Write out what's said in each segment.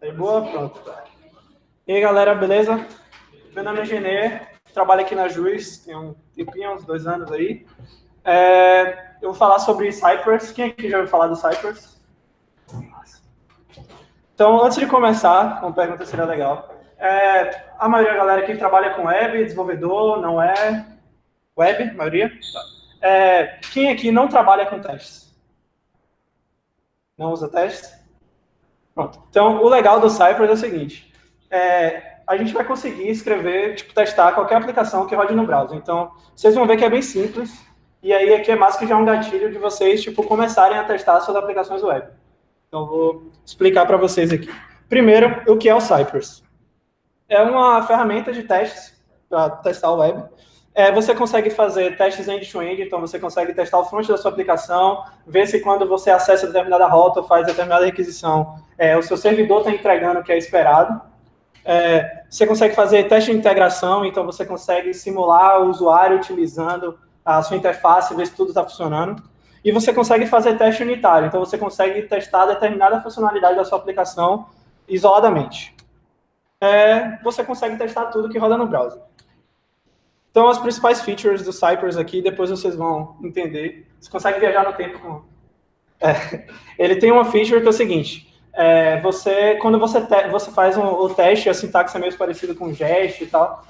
Tá de boa? Pronto. E aí, galera, beleza? Meu nome é Genê, trabalho aqui na Juiz, tem um tempinho, uns 2 anos aí. Eu vou falar sobre Cypress. Quem aqui já ouviu falar do Cypress? Então, antes de começar, uma pergunta seria legal. A maioria da galera aqui trabalha com web, desenvolvedor, não é? Web, maioria? Tá. Quem aqui não trabalha com testes? Não usa testes? Pronto. Então, o legal do Cypress é o seguinte, a gente vai conseguir escrever, testar qualquer aplicação que rode no browser. Então, vocês vão ver que é bem simples, e aí aqui é mais que já um gatilho de vocês, começarem a testar suas aplicações web. Então, vou explicar para vocês aqui. Primeiro, o que é o Cypress? É uma ferramenta de testes para testar o web. Você consegue fazer testes end-to-end, então você consegue testar o front da sua aplicação, ver se quando você acessa determinada rota ou faz determinada requisição, o seu servidor está entregando o que é esperado. Você consegue fazer teste de integração, então você consegue simular o usuário utilizando a sua interface, ver se tudo está funcionando. E você consegue fazer teste unitário, então você consegue testar determinada funcionalidade da sua aplicação isoladamente. Você consegue testar tudo que roda no browser. Então, as principais features do Cypress aqui, depois vocês vão entender. Você consegue viajar no tempo com... Ele tem uma feature que é o seguinte, quando você faz o teste, a sintaxe é meio parecido com Jest e tal,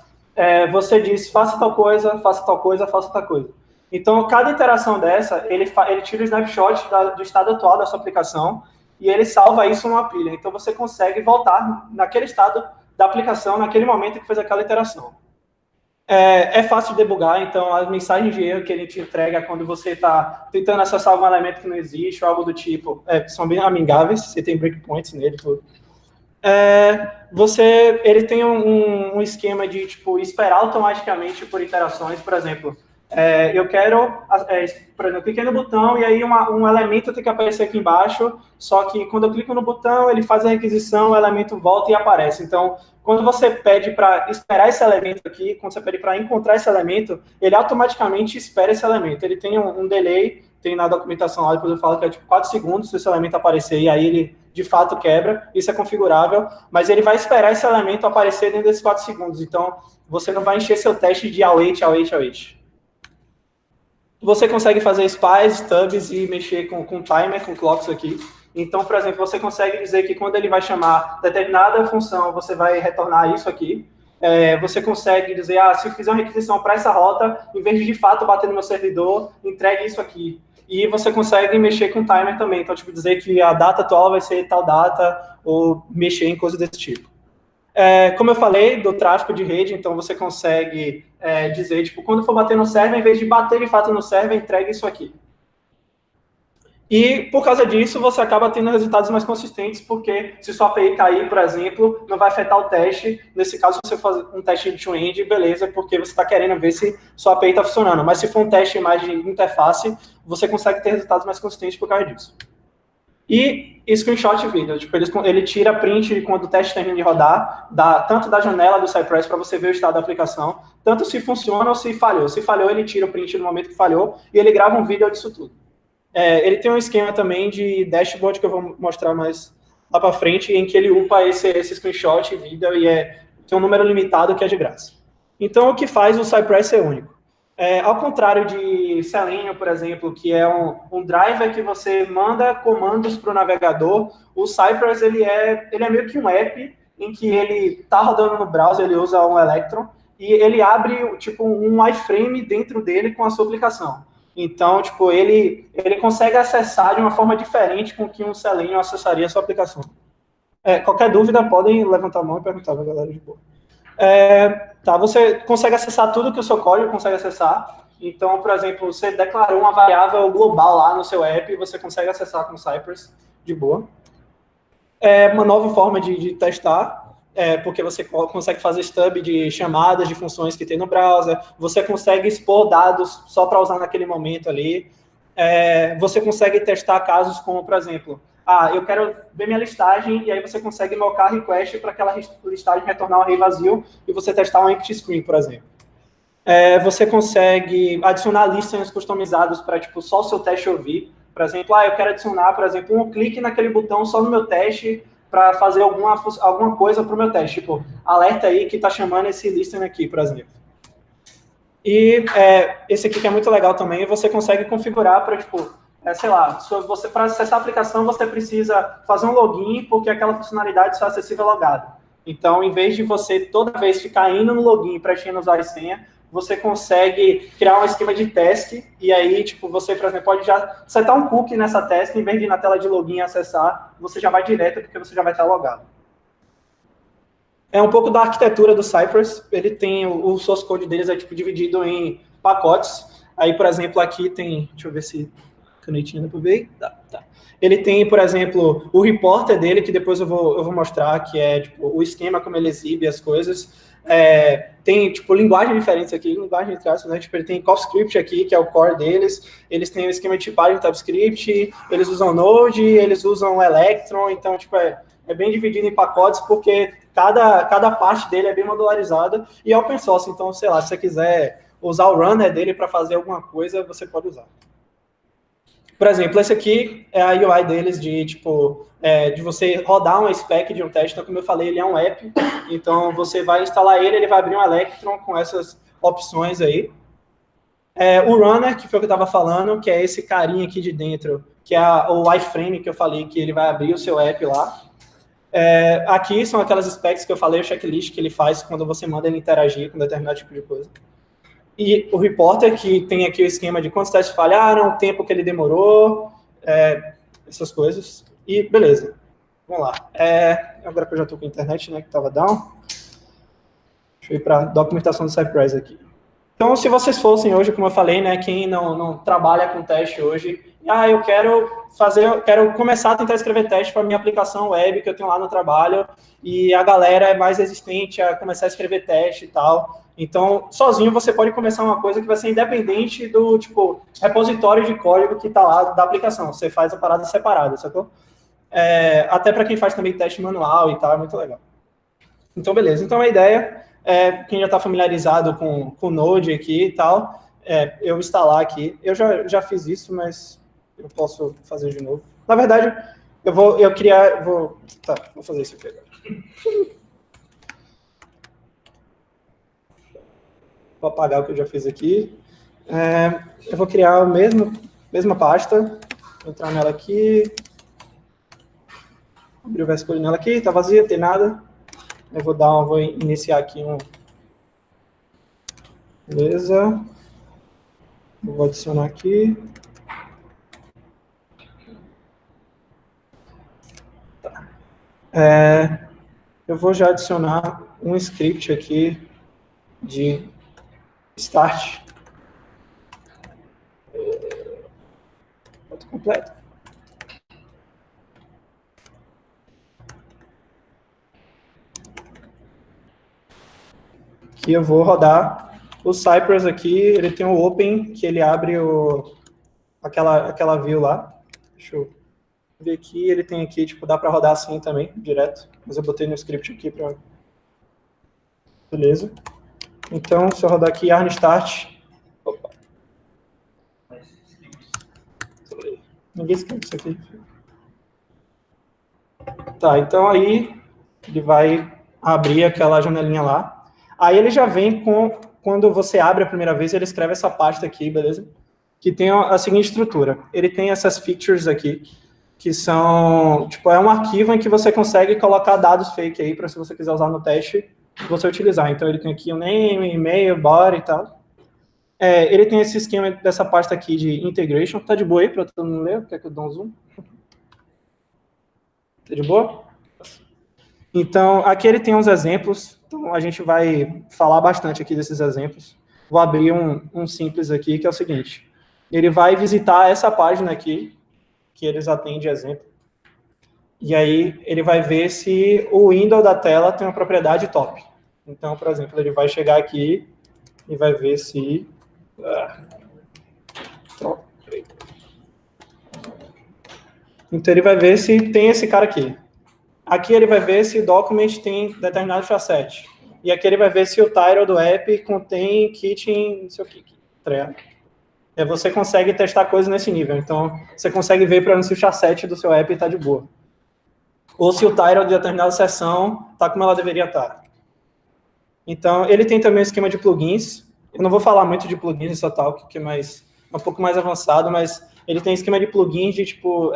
você diz, faça tal coisa, faça tal coisa, faça tal coisa. Então, cada iteração dessa, ele tira o snapshot do estado atual da sua aplicação e ele salva isso numa pilha. Então, você consegue voltar naquele estado da aplicação, naquele momento que fez aquela iteração. É fácil de debugar, então as mensagens de erro que ele te entrega quando você está tentando acessar algum elemento que não existe ou algo do tipo, são bem amigáveis, você tem breakpoints nele tudo. Ele tem um esquema de esperar automaticamente por iterações, por exemplo, eu quero, por exemplo, eu cliquei no botão e aí um elemento tem que aparecer aqui embaixo, só que quando eu clico no botão, ele faz a requisição, o elemento volta e aparece. Então, quando você pede para esperar esse elemento aqui, quando você pede para encontrar esse elemento, ele automaticamente espera esse elemento. Ele tem um delay, tem na documentação lá, depois eu falo que é 4 segundos se esse elemento aparecer, e aí ele de fato quebra, isso é configurável, mas ele vai esperar esse elemento aparecer dentro desses 4 segundos. Então, você não vai encher seu teste de await. Você consegue fazer spies, stubs e mexer com timer, com clocks aqui. Então, por exemplo, você consegue dizer que quando ele vai chamar determinada função, você vai retornar isso aqui. Você consegue dizer, se eu fizer uma requisição para essa rota, em vez de fato bater no meu servidor, entregue isso aqui. E você consegue mexer com timer também. Então, dizer que a data atual vai ser tal data, ou mexer em coisas desse tipo. Como eu falei, do tráfego de rede, então você consegue dizer, quando for bater no server, em vez de bater de fato no server, entregue isso aqui. E, por causa disso, você acaba tendo resultados mais consistentes, porque se sua API cair, por exemplo, não vai afetar o teste. Nesse caso, se você fazer um teste end-to-end, beleza, porque você está querendo ver se sua API está funcionando. Mas se for um teste mais de interface, você consegue ter resultados mais consistentes por causa disso. E screenshot vídeo, ele tira print quando o teste termina de rodar, tanto da janela do Cypress para você ver o estado da aplicação, tanto se funciona ou se falhou. Se falhou, ele tira o print no momento que falhou e ele grava um vídeo disso tudo. Ele tem um esquema também de dashboard que eu vou mostrar mais lá para frente, em que ele upa esse screenshot vídeo e tem um número limitado que é de graça. Então, o que faz o Cypress ser único? Ao contrário de Selenium, por exemplo, que é um driver que você manda comandos para o navegador, o Cypress ele é meio que um app em que ele está rodando no browser, ele usa um Electron, e ele abre um iframe dentro dele com a sua aplicação. Então, ele consegue acessar de uma forma diferente com que um Selenium acessaria a sua aplicação. Qualquer dúvida, podem levantar a mão e perguntar, galera, de boa. Você consegue acessar tudo que o seu código consegue acessar. Então, por exemplo, você declarou uma variável global lá no seu app e você consegue acessar com o Cypress de boa. Uma nova forma de testar, porque você consegue fazer stub de chamadas de funções que tem no browser, você consegue expor dados só para usar naquele momento ali. Você consegue testar casos como, por exemplo, eu quero ver minha listagem, e aí você consegue invocar request para aquela listagem retornar um array vazio e você testar um empty screen, por exemplo. Você consegue adicionar listas customizadas para só o seu teste ouvir. Por exemplo, eu quero adicionar, por exemplo, um clique naquele botão só no meu teste, para fazer alguma coisa para o meu teste, tipo, alerta aí que está chamando esse listener aqui, por exemplo. E esse aqui que é muito legal também, você consegue configurar para, tipo, sei lá, para acessar a aplicação, você precisa fazer um login, porque aquela funcionalidade só é acessível logado. Então, em vez de você toda vez ficar indo no login, preenchendo usuário e senha, você consegue criar um esquema de teste, e aí, tipo, você, por exemplo, pode já setar um cookie nessa teste, em vez de ir na tela de login acessar, você já vai direto, porque você já vai estar logado. É um pouco da arquitetura do Cypress. Ele tem o source code deles é tipo dividido em pacotes. Aí, por exemplo, aqui tem, deixa eu ver se canetinha dá para ver. Tá. Ele tem, por exemplo, o reporter dele, que depois eu vou mostrar, que é tipo o esquema como ele exibe as coisas. Tem tipo linguagem diferente aqui, linguagem de traços, né? Tipo, ele tem CoffeeScript aqui, que é o core deles. Eles têm o esquema de tipagem em TypeScript. Eles usam Node, eles usam Electron. Então, tipo, é bem dividido em pacotes, porque cada parte dele é bem modularizada e é open source. Então, sei lá, se você quiser usar o runner dele para fazer alguma coisa, você pode usar. Por exemplo, esse aqui é a UI deles de você rodar uma spec de um teste. Então, como eu falei, ele é um app. Então, você vai instalar ele vai abrir um Electron com essas opções aí. O runner, que foi o que eu estava falando, que é esse carinha aqui de dentro, que é o iframe que eu falei, que ele vai abrir o seu app lá. Aqui são aquelas specs que eu falei, o checklist que ele faz quando você manda ele interagir com determinado tipo de coisa. E o reporter, que tem aqui o esquema de quantos testes falharam, o tempo que ele demorou, essas coisas. E beleza, vamos lá. Agora que eu já estou com a internet, né, que estava down, deixa eu ir para a documentação do Cypress aqui. Então, se vocês fossem hoje, como eu falei, né, quem não trabalha com teste hoje, eu quero começar a tentar escrever teste para minha aplicação web que eu tenho lá no trabalho, e a galera é mais resistente a começar a escrever teste e tal. Então, sozinho você pode começar uma coisa que vai ser independente do, tipo, repositório de código que está lá da aplicação. Você faz a parada separada, sacou? Até para quem faz também teste manual e tal, é muito legal. Então, beleza. Então, a ideia quem já está familiarizado com o Node aqui e tal, eu instalar aqui. Eu já fiz isso, mas eu posso fazer de novo. Na verdade, vou fazer isso aqui agora. Vou apagar o que eu já fiz aqui. Eu vou criar a mesma pasta, vou entrar nela aqui, abrir o VS Code nela aqui, está vazia, não tem nada. Eu vou iniciar aqui Beleza. Vou adicionar aqui. Tá. Eu vou já adicionar um script aqui de start. Ponto completo. Aqui eu vou rodar o Cypress aqui, ele tem o open, que ele abre aquela view lá. Deixa eu ver aqui, ele tem aqui, tipo, dá para rodar assim também, direto. Mas eu botei no script aqui para... Beleza. Então, se eu rodar aqui yarn start... Opa. Ninguém escreve isso aqui. Tá, então aí ele vai abrir aquela janelinha lá. Aí ele já vem quando você abre a primeira vez, ele escreve essa pasta aqui, beleza? Que tem a seguinte estrutura. Ele tem essas features aqui, que são, tipo, é um arquivo em que você consegue colocar dados fake aí, para se você quiser usar no teste, você utilizar. Então ele tem aqui o name, e-mail, body e tal. Ele tem esse esquema dessa pasta aqui de integration. Tá de boa aí para todo mundo ler? Quer que eu dê um zoom? Tá de boa? Então, aqui ele tem uns exemplos. Então, a gente vai falar bastante aqui desses exemplos. Vou abrir um simples aqui, que é o seguinte. Ele vai visitar essa página aqui, que eles atendem de exemplo. E aí, ele vai ver se o window da tela tem uma propriedade top. Então, por exemplo, ele vai chegar aqui e vai ver se... Então, ele vai ver se tem esse cara aqui. Aqui ele vai ver se o document tem determinado chasset. E aqui ele vai ver se o title do app contém kit, não sei o que. Você consegue testar coisas nesse nível. Então, você consegue ver para se o chasset do seu app está de boa. ou se o title de determinada seção está como ela deveria estar. Então, ele tem também o esquema de plugins. Eu não vou falar muito de plugins nessa talk, que é um pouco mais avançado, mas ele tem esquema de plugins de, tipo,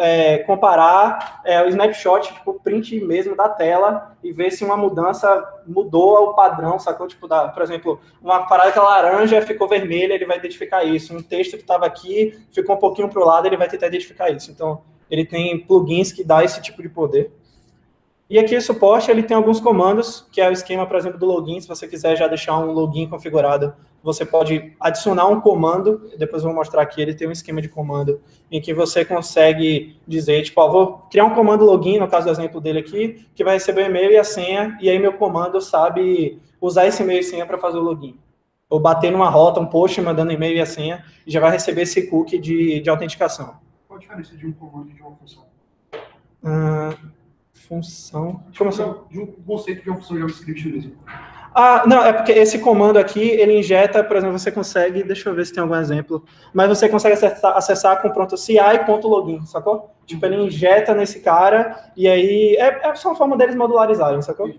comparar o snapshot, tipo, print mesmo da tela e ver se uma mudança mudou o padrão, sacou? Tipo, por exemplo, uma parada que é laranja ficou vermelha, ele vai identificar isso. Um texto que estava aqui ficou um pouquinho para o lado, ele vai tentar identificar isso. Então, ele tem plugins que dá esse tipo de poder. E aqui o suporte, ele tem alguns comandos, que é o esquema, por exemplo, do login. Se você quiser já deixar um login configurado, você pode adicionar um comando, depois eu vou mostrar aqui, ele tem um esquema de comando, em que você consegue dizer, tipo, vou criar um comando login, no caso do exemplo dele aqui, que vai receber o e-mail e a senha, e aí meu comando sabe usar esse e-mail e senha para fazer o login. Ou bater numa rota, um post, mandando e-mail e a senha, e já vai receber esse cookie de autenticação. Qual a diferença de um comando e de uma função? Função... Como assim? De um conceito de uma função JavaScript mesmo. Não, é porque esse comando aqui, ele injeta, por exemplo, você consegue, deixa eu ver se tem algum exemplo, mas você consegue acessar com pronto CI.login, sacou? Tipo, ele injeta nesse cara, e aí, é só uma forma deles modularizarem, sacou?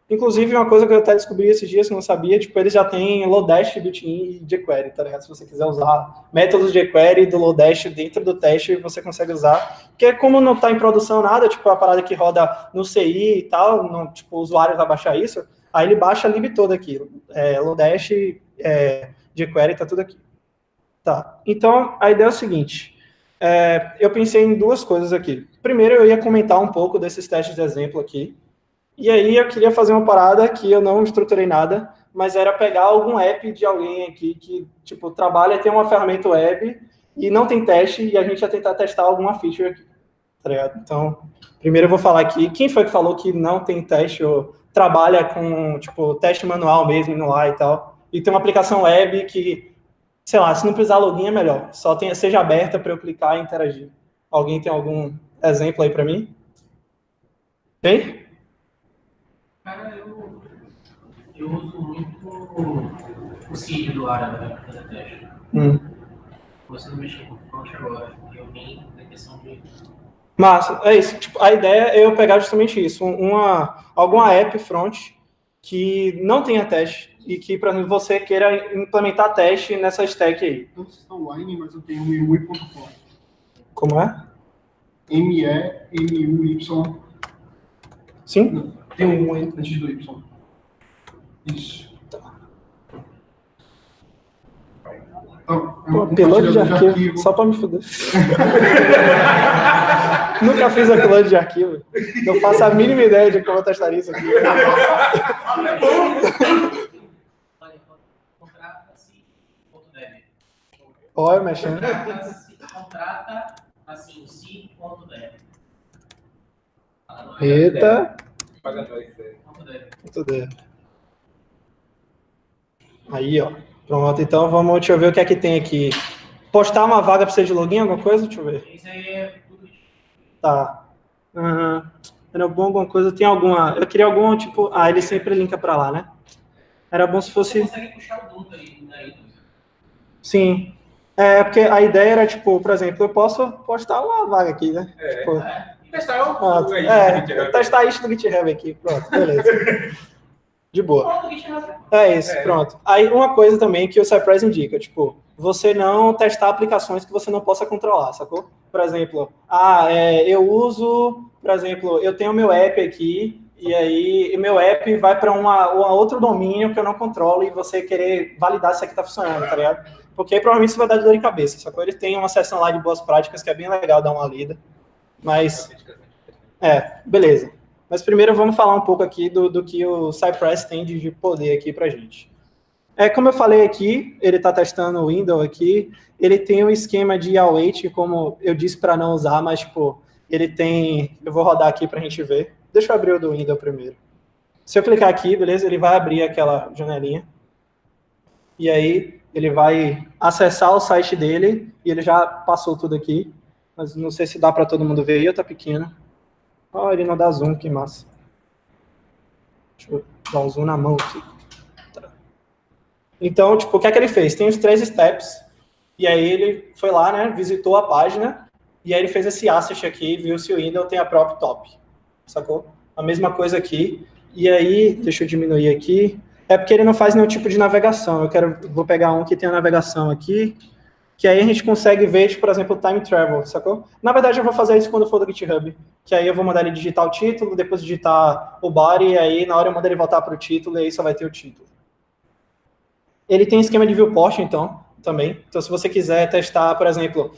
Inclusive, uma coisa que eu até descobri esses dias, que eu não sabia, tipo, eles já têm Lodash, built-in e jQuery, tá ligado? Se você quiser usar métodos de jQuery do Lodash dentro do teste, você consegue usar. Porque como não está em produção nada, tipo, a parada que roda no CI e tal, não, tipo, o usuário vai baixar isso, aí ele baixa a lib toda aqui. Lodash, jQuery, tá tudo aqui. Tá, então, a ideia é o seguinte, eu pensei em duas coisas aqui. Primeiro, eu ia comentar um pouco desses testes de exemplo aqui, e aí eu queria fazer uma parada que eu não estruturei nada, mas era pegar algum app de alguém aqui que, tipo, trabalha, tem uma ferramenta web e não tem teste, e a gente ia tentar testar alguma feature aqui, tá ligado? Então, primeiro eu vou falar aqui, quem foi que falou que não tem teste ou trabalha com, tipo, teste manual mesmo, indo lá e tal, e tem uma aplicação web que, sei lá, se não precisar login é melhor, só seja aberta para eu clicar e interagir. Alguém tem algum exemplo aí para mim? Tem? Cara, eu uso muito o CID do Ara para fazer teste. Você não mexeu com o front agora, eu vim na questão de... Massa, é isso. Tipo, a ideia é eu pegar justamente isso, alguma app front que não tenha teste e que, por exemplo, você queira implementar teste nessa stack aí. Então, vocês estão online, mas eu tenho um MUI.com. Como é? M-E-M-U-Y. Sim? Não, tem um antes do Y. Isso. Então, upload de arquivo, só para me foder. Nunca fiz upload de arquivo. Não faço a mínima ideia de como eu testaria isso aqui. Contrata-se.dev. Olha, mexendo. Contrata assim, si.dev. Eita. Aí, ó. Pronto, então vamos, deixa eu ver o que é que tem aqui. Postar uma vaga precisa de login, alguma coisa? Deixa eu ver. Isso aí é tudo. Tá. Era bom alguma coisa, tem alguma... Eu queria algum, tipo... ele sempre linka pra lá, né? Era bom se fosse... Você consegue puxar o Dota aí. Sim. Porque a ideia era, tipo, por exemplo, eu posso postar uma vaga aqui, né? Tipo, testar isso no GitHub aqui, pronto, beleza. De boa. É isso, pronto. Aí uma coisa também que o Cypress indica, tipo, você não testar aplicações que você não possa controlar, sacou? Por exemplo, eu uso, por exemplo, eu tenho meu app aqui, e aí meu app vai para um outro domínio que eu não controlo e você querer validar se isso aqui tá funcionando, tá ligado? Porque aí provavelmente isso vai dar dor de cabeça, sacou? Ele tem uma seção lá de boas práticas que é bem legal dar uma lida, mas... beleza. Mas primeiro vamos falar um pouco aqui do que o Cypress tem de poder aqui pra gente. Como eu falei aqui, ele está testando o Windows aqui, ele tem um esquema de await, como eu disse para não usar, mas, tipo, ele tem... Eu vou rodar aqui pra gente ver. Deixa eu abrir o do Windows primeiro. Se eu clicar aqui, beleza, ele vai abrir aquela janelinha. E aí, ele vai acessar o site dele, e ele já passou tudo aqui. Mas não sei se dá para todo mundo ver aí, ou tá pequeno. Ele não dá zoom, que massa. Deixa eu dar um zoom na mão aqui. Tá. Então, tipo, o que é que ele fez? Tem os 3 steps, e aí ele foi lá, né, visitou a página, e aí ele fez esse assist aqui, viu se o Windows tem a prop top. sacou? A mesma coisa aqui. E aí, deixa eu diminuir aqui. É porque ele não faz nenhum tipo de navegação. Vou pegar um que tem a navegação aqui, que aí a gente consegue ver, tipo, por exemplo, o time travel, sacou? Na verdade, eu vou fazer isso quando for do GitHub, que aí eu vou mandar ele digitar o título, depois digitar o body, e aí na hora eu mando ele voltar para o título, e aí só vai ter o título. Ele tem esquema de viewport, então, também. Então, se você quiser testar, por exemplo,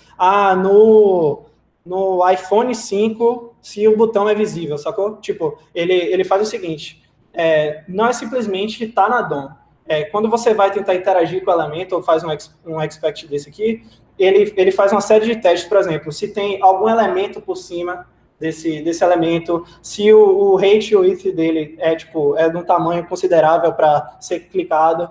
no iPhone 5, se o botão é visível, sacou? Tipo, ele faz o seguinte, não é simplesmente tá na DOM. Quando você vai tentar interagir com o elemento, ou faz um expect desse aqui, ele faz uma série de testes, por exemplo, se tem algum elemento por cima desse elemento, se o height e o width dele é de um tamanho considerável para ser clicado,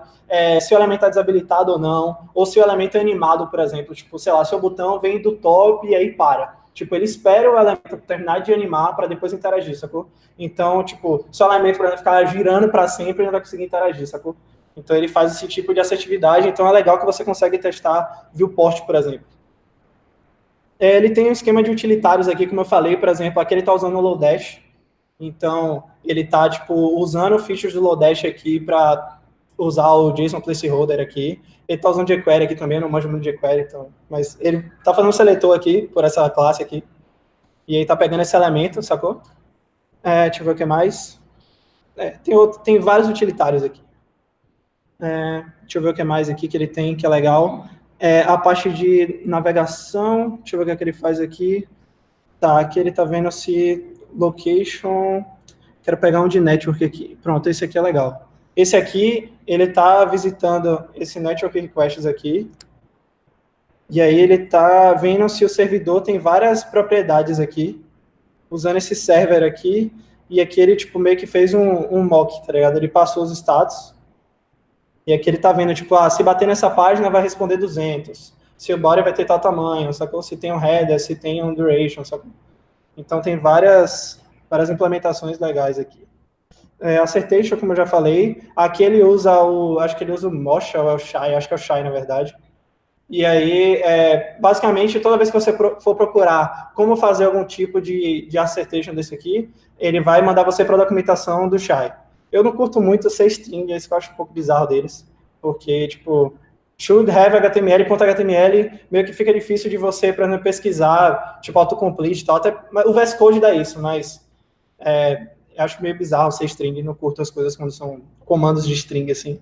se o elemento está desabilitado ou não, ou se o elemento é animado, por exemplo, tipo, sei lá, se o botão vem do top e aí para. Tipo, ele espera o elemento terminar de animar para depois interagir, sacou? Então, tipo, se o elemento, por exemplo, ficar girando para sempre, ele não vai conseguir interagir, sacou? Então, ele faz esse tipo de assertividade, então é legal que você consegue testar viewport, por exemplo. Ele tem um esquema de utilitários aqui, como eu falei, por exemplo, aqui ele está usando o Lodash. Então, ele está, tipo, usando features do Lodash aqui para usar o JSON placeholder aqui. Ele está usando jQuery aqui também, eu não manjo muito jQuery, então, mas ele está fazendo um seletor aqui, por essa classe aqui. E aí está pegando esse elemento, sacou? Deixa eu ver o que mais. Tem vários utilitários aqui. Deixa eu ver o que mais aqui que ele tem, que é legal. A parte de navegação, deixa eu ver o que ele faz aqui. Tá, aqui ele tá vendo se location, quero pegar um de network aqui. Pronto, esse aqui é legal. Esse aqui, ele tá visitando esse network requests aqui, e aí ele tá vendo se o servidor tem várias propriedades aqui, usando esse server aqui, e aqui ele, tipo, meio que fez um mock, tá ligado? Ele passou os status, e aqui ele tá vendo, tipo, se bater nessa página vai responder 200, se o body vai ter tal tamanho, sacou? Se tem um header, se tem um duration, sacou? Então tem várias implementações legais aqui. Assertation, como eu já falei, aqui ele usa acho que ele usa o Mocha ou é o Shy, acho que é o Shy, na verdade. E aí, basicamente, toda vez que você for procurar como fazer algum tipo de assertation desse aqui, ele vai mandar você para a documentação do Shy. Eu não curto muito ser string, isso que eu acho um pouco bizarro deles, porque, tipo, should have HTML.html, meio que fica difícil de você, por exemplo, pesquisar, tipo, autocomplete e tal, até o VS Code dá isso, mas eu acho meio bizarro ser string, não curto as coisas quando são comandos de string, assim.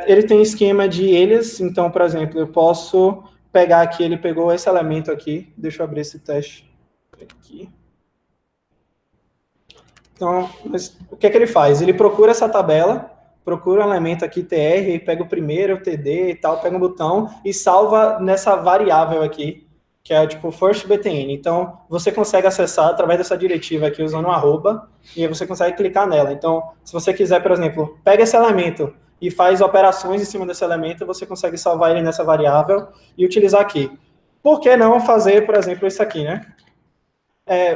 Ele tem esquema de alias, então, por exemplo, eu posso pegar aqui, ele pegou esse elemento aqui, deixa eu abrir esse teste aqui. Então, mas o que é que ele faz? Ele procura essa tabela, procura um elemento aqui, tr, pega o primeiro, o td e tal, pega um botão e salva nessa variável aqui, que é tipo first btn. Então, você consegue acessar através dessa diretiva aqui, usando um arroba, e aí você consegue clicar nela. Então, se você quiser, por exemplo, pega esse elemento e faz operações em cima desse elemento, você consegue salvar ele nessa variável e utilizar aqui. Por que não fazer, por exemplo, isso aqui, né?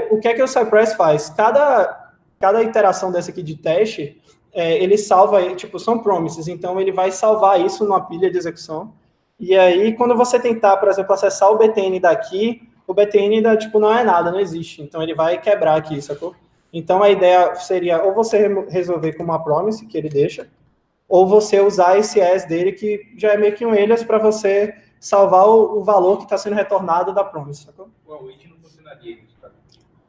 O que é que o Cypress faz? Cada iteração dessa aqui de teste, ele salva, tipo, são promises, então ele vai salvar isso numa pilha de execução, e aí quando você tentar, por exemplo, acessar o btn daqui, o btn ainda, tipo, não é nada, não existe, então ele vai quebrar aqui, sacou? Então a ideia seria ou você resolver com uma promise que ele deixa, ou você usar esse as dele, que já é meio que um alias para você salvar o valor que está sendo retornado da promise, sacou? O await não funcionaria isso, cara.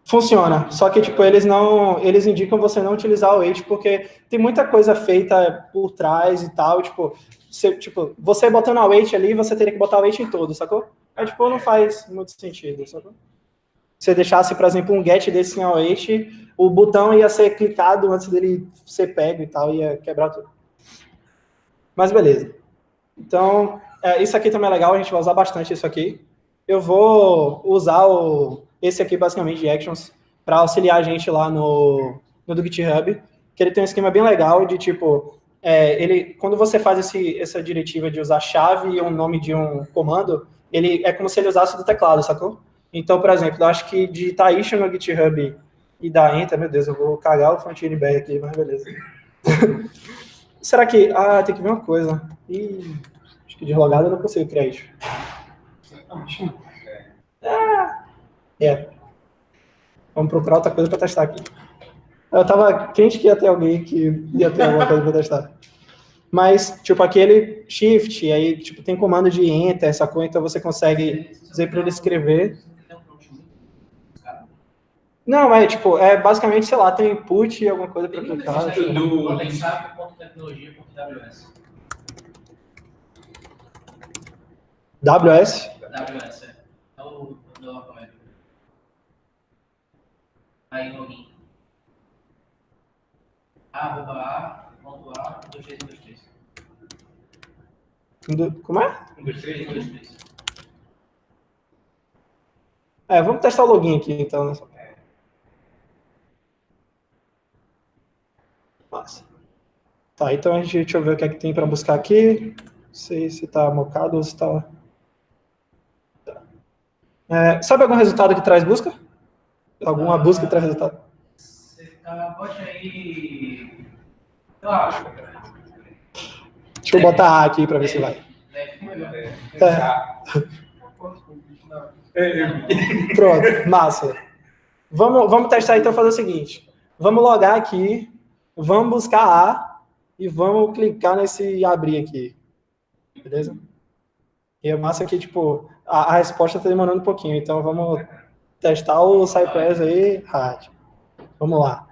Funciona, só que tipo, eles indicam você não utilizar o await, porque tem muita coisa feita por trás e tal, tipo, você botando o await ali, você teria que botar o await em todo, sacou? Aí, tipo, não faz muito sentido, sacou? Se você deixasse, por exemplo, um get desse sem await, o botão ia ser clicado antes dele ser pego e tal, ia quebrar tudo. Mas beleza. Então, isso aqui também é legal, a gente vai usar bastante isso aqui. Eu vou usar esse aqui, basicamente, de actions, para auxiliar a gente lá no do GitHub, que ele tem um esquema bem legal de, tipo, quando você faz essa diretiva de usar chave e um nome de um comando, ele é como se ele usasse do teclado, sacou? Então, por exemplo, eu acho que digitar issue no GitHub e dar enter, meu Deus, eu vou cagar o frontend bag aqui, mas beleza. Será que... tem que ver uma coisa. Acho que de logado eu não consigo criar isso. Vamos Vamos procurar outra coisa para testar aqui. Eu tava quente que ia ter alguém que ia ter alguma coisa para testar. Mas, tipo, aquele shift, aí, tipo, tem comando de enter, sacou? Então você consegue dizer para ele escrever. Não, é, tipo, basicamente, sei lá, tem input e alguma coisa para clicar. WS. WS? WS, é. É o do Web. Aí, login. A.A.123. Como é? 123. Vamos testar o login aqui, então. Massa. Tá, então deixa eu ver o que é que tem para buscar aqui. Não sei se está mocado ou se está... sabe algum resultado que traz busca? Alguma busca que traz resultado? Bote aí... Eu acho. Deixa eu botar A aqui para ver se vai. Pronto, massa. Vamos testar então, fazer o seguinte. Vamos logar aqui, vamos buscar A e vamos clicar nesse abrir aqui. Beleza? E é massa que, tipo, a resposta está demorando um pouquinho, então vamos testar o Cypress aí, hard. Vamos lá.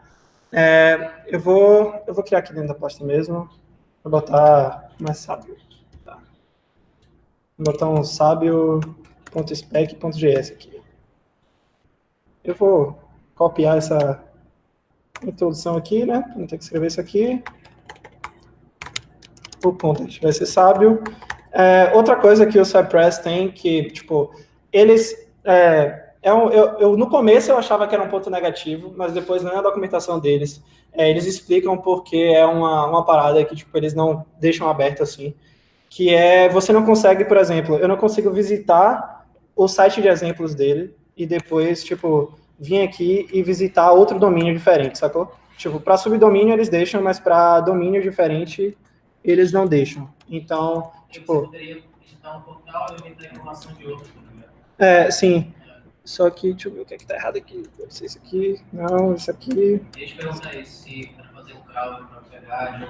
Eu vou criar aqui dentro da pasta mesmo. Vou botar mais sábio. Tá. Vou botar um sábio.spec.gs aqui. Eu vou copiar essa introdução aqui, né? Não ter que escrever isso aqui. O content vai ser sábio. Outra coisa que o Cypress tem que, tipo, eles... no começo eu achava que era um ponto negativo, mas depois na documentação deles, eles explicam porque é uma parada que, tipo, eles não deixam aberto assim, que você não consegue, por exemplo, eu não consigo visitar o site de exemplos dele e depois, tipo, vir aqui e visitar outro domínio diferente, sacou? Tipo, para subdomínio eles deixam, mas para domínio diferente eles não deixam. Então, tipo... Você poderia visitar um portal e inventar informação de outro, né? Sim. Só que, deixa eu ver o que é que tá errado aqui. Deve ser isso aqui. Não, isso aqui. Deixa eu perguntar isso, se para fazer um crawler para pegar...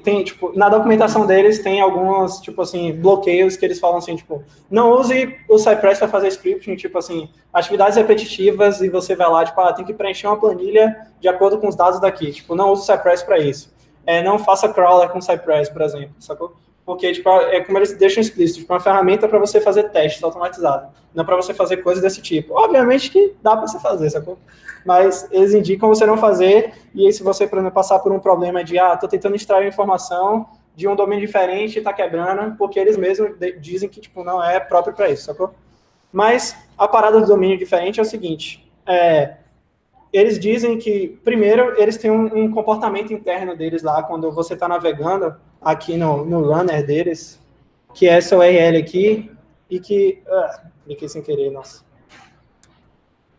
Tem, tipo, na documentação deles tem alguns, tipo assim, bloqueios que eles falam assim, tipo, não use o Cypress para fazer scripting, tipo assim, atividades repetitivas e você vai lá, tipo, tem que preencher uma planilha de acordo com os dados daqui. Tipo, não use o Cypress para isso. Não faça crawler com Cypress, por exemplo, sacou? Porque, tipo, como eles deixam explícito, tipo, uma ferramenta para você fazer testes automatizados, não para você fazer coisas desse tipo. Obviamente que dá para você fazer, sacou? Mas eles indicam você não fazer, e aí se você, por exemplo, passar por um problema de, tô tentando extrair informação de um domínio diferente e tá quebrando, porque eles mesmos dizem que, tipo, não é próprio para isso, sacou? Mas a parada do domínio diferente é o seguinte, eles dizem que, primeiro, eles têm um comportamento interno deles lá, quando você está navegando aqui no runner deles, que é essa URL aqui, e que... cliquei sem querer, nossa.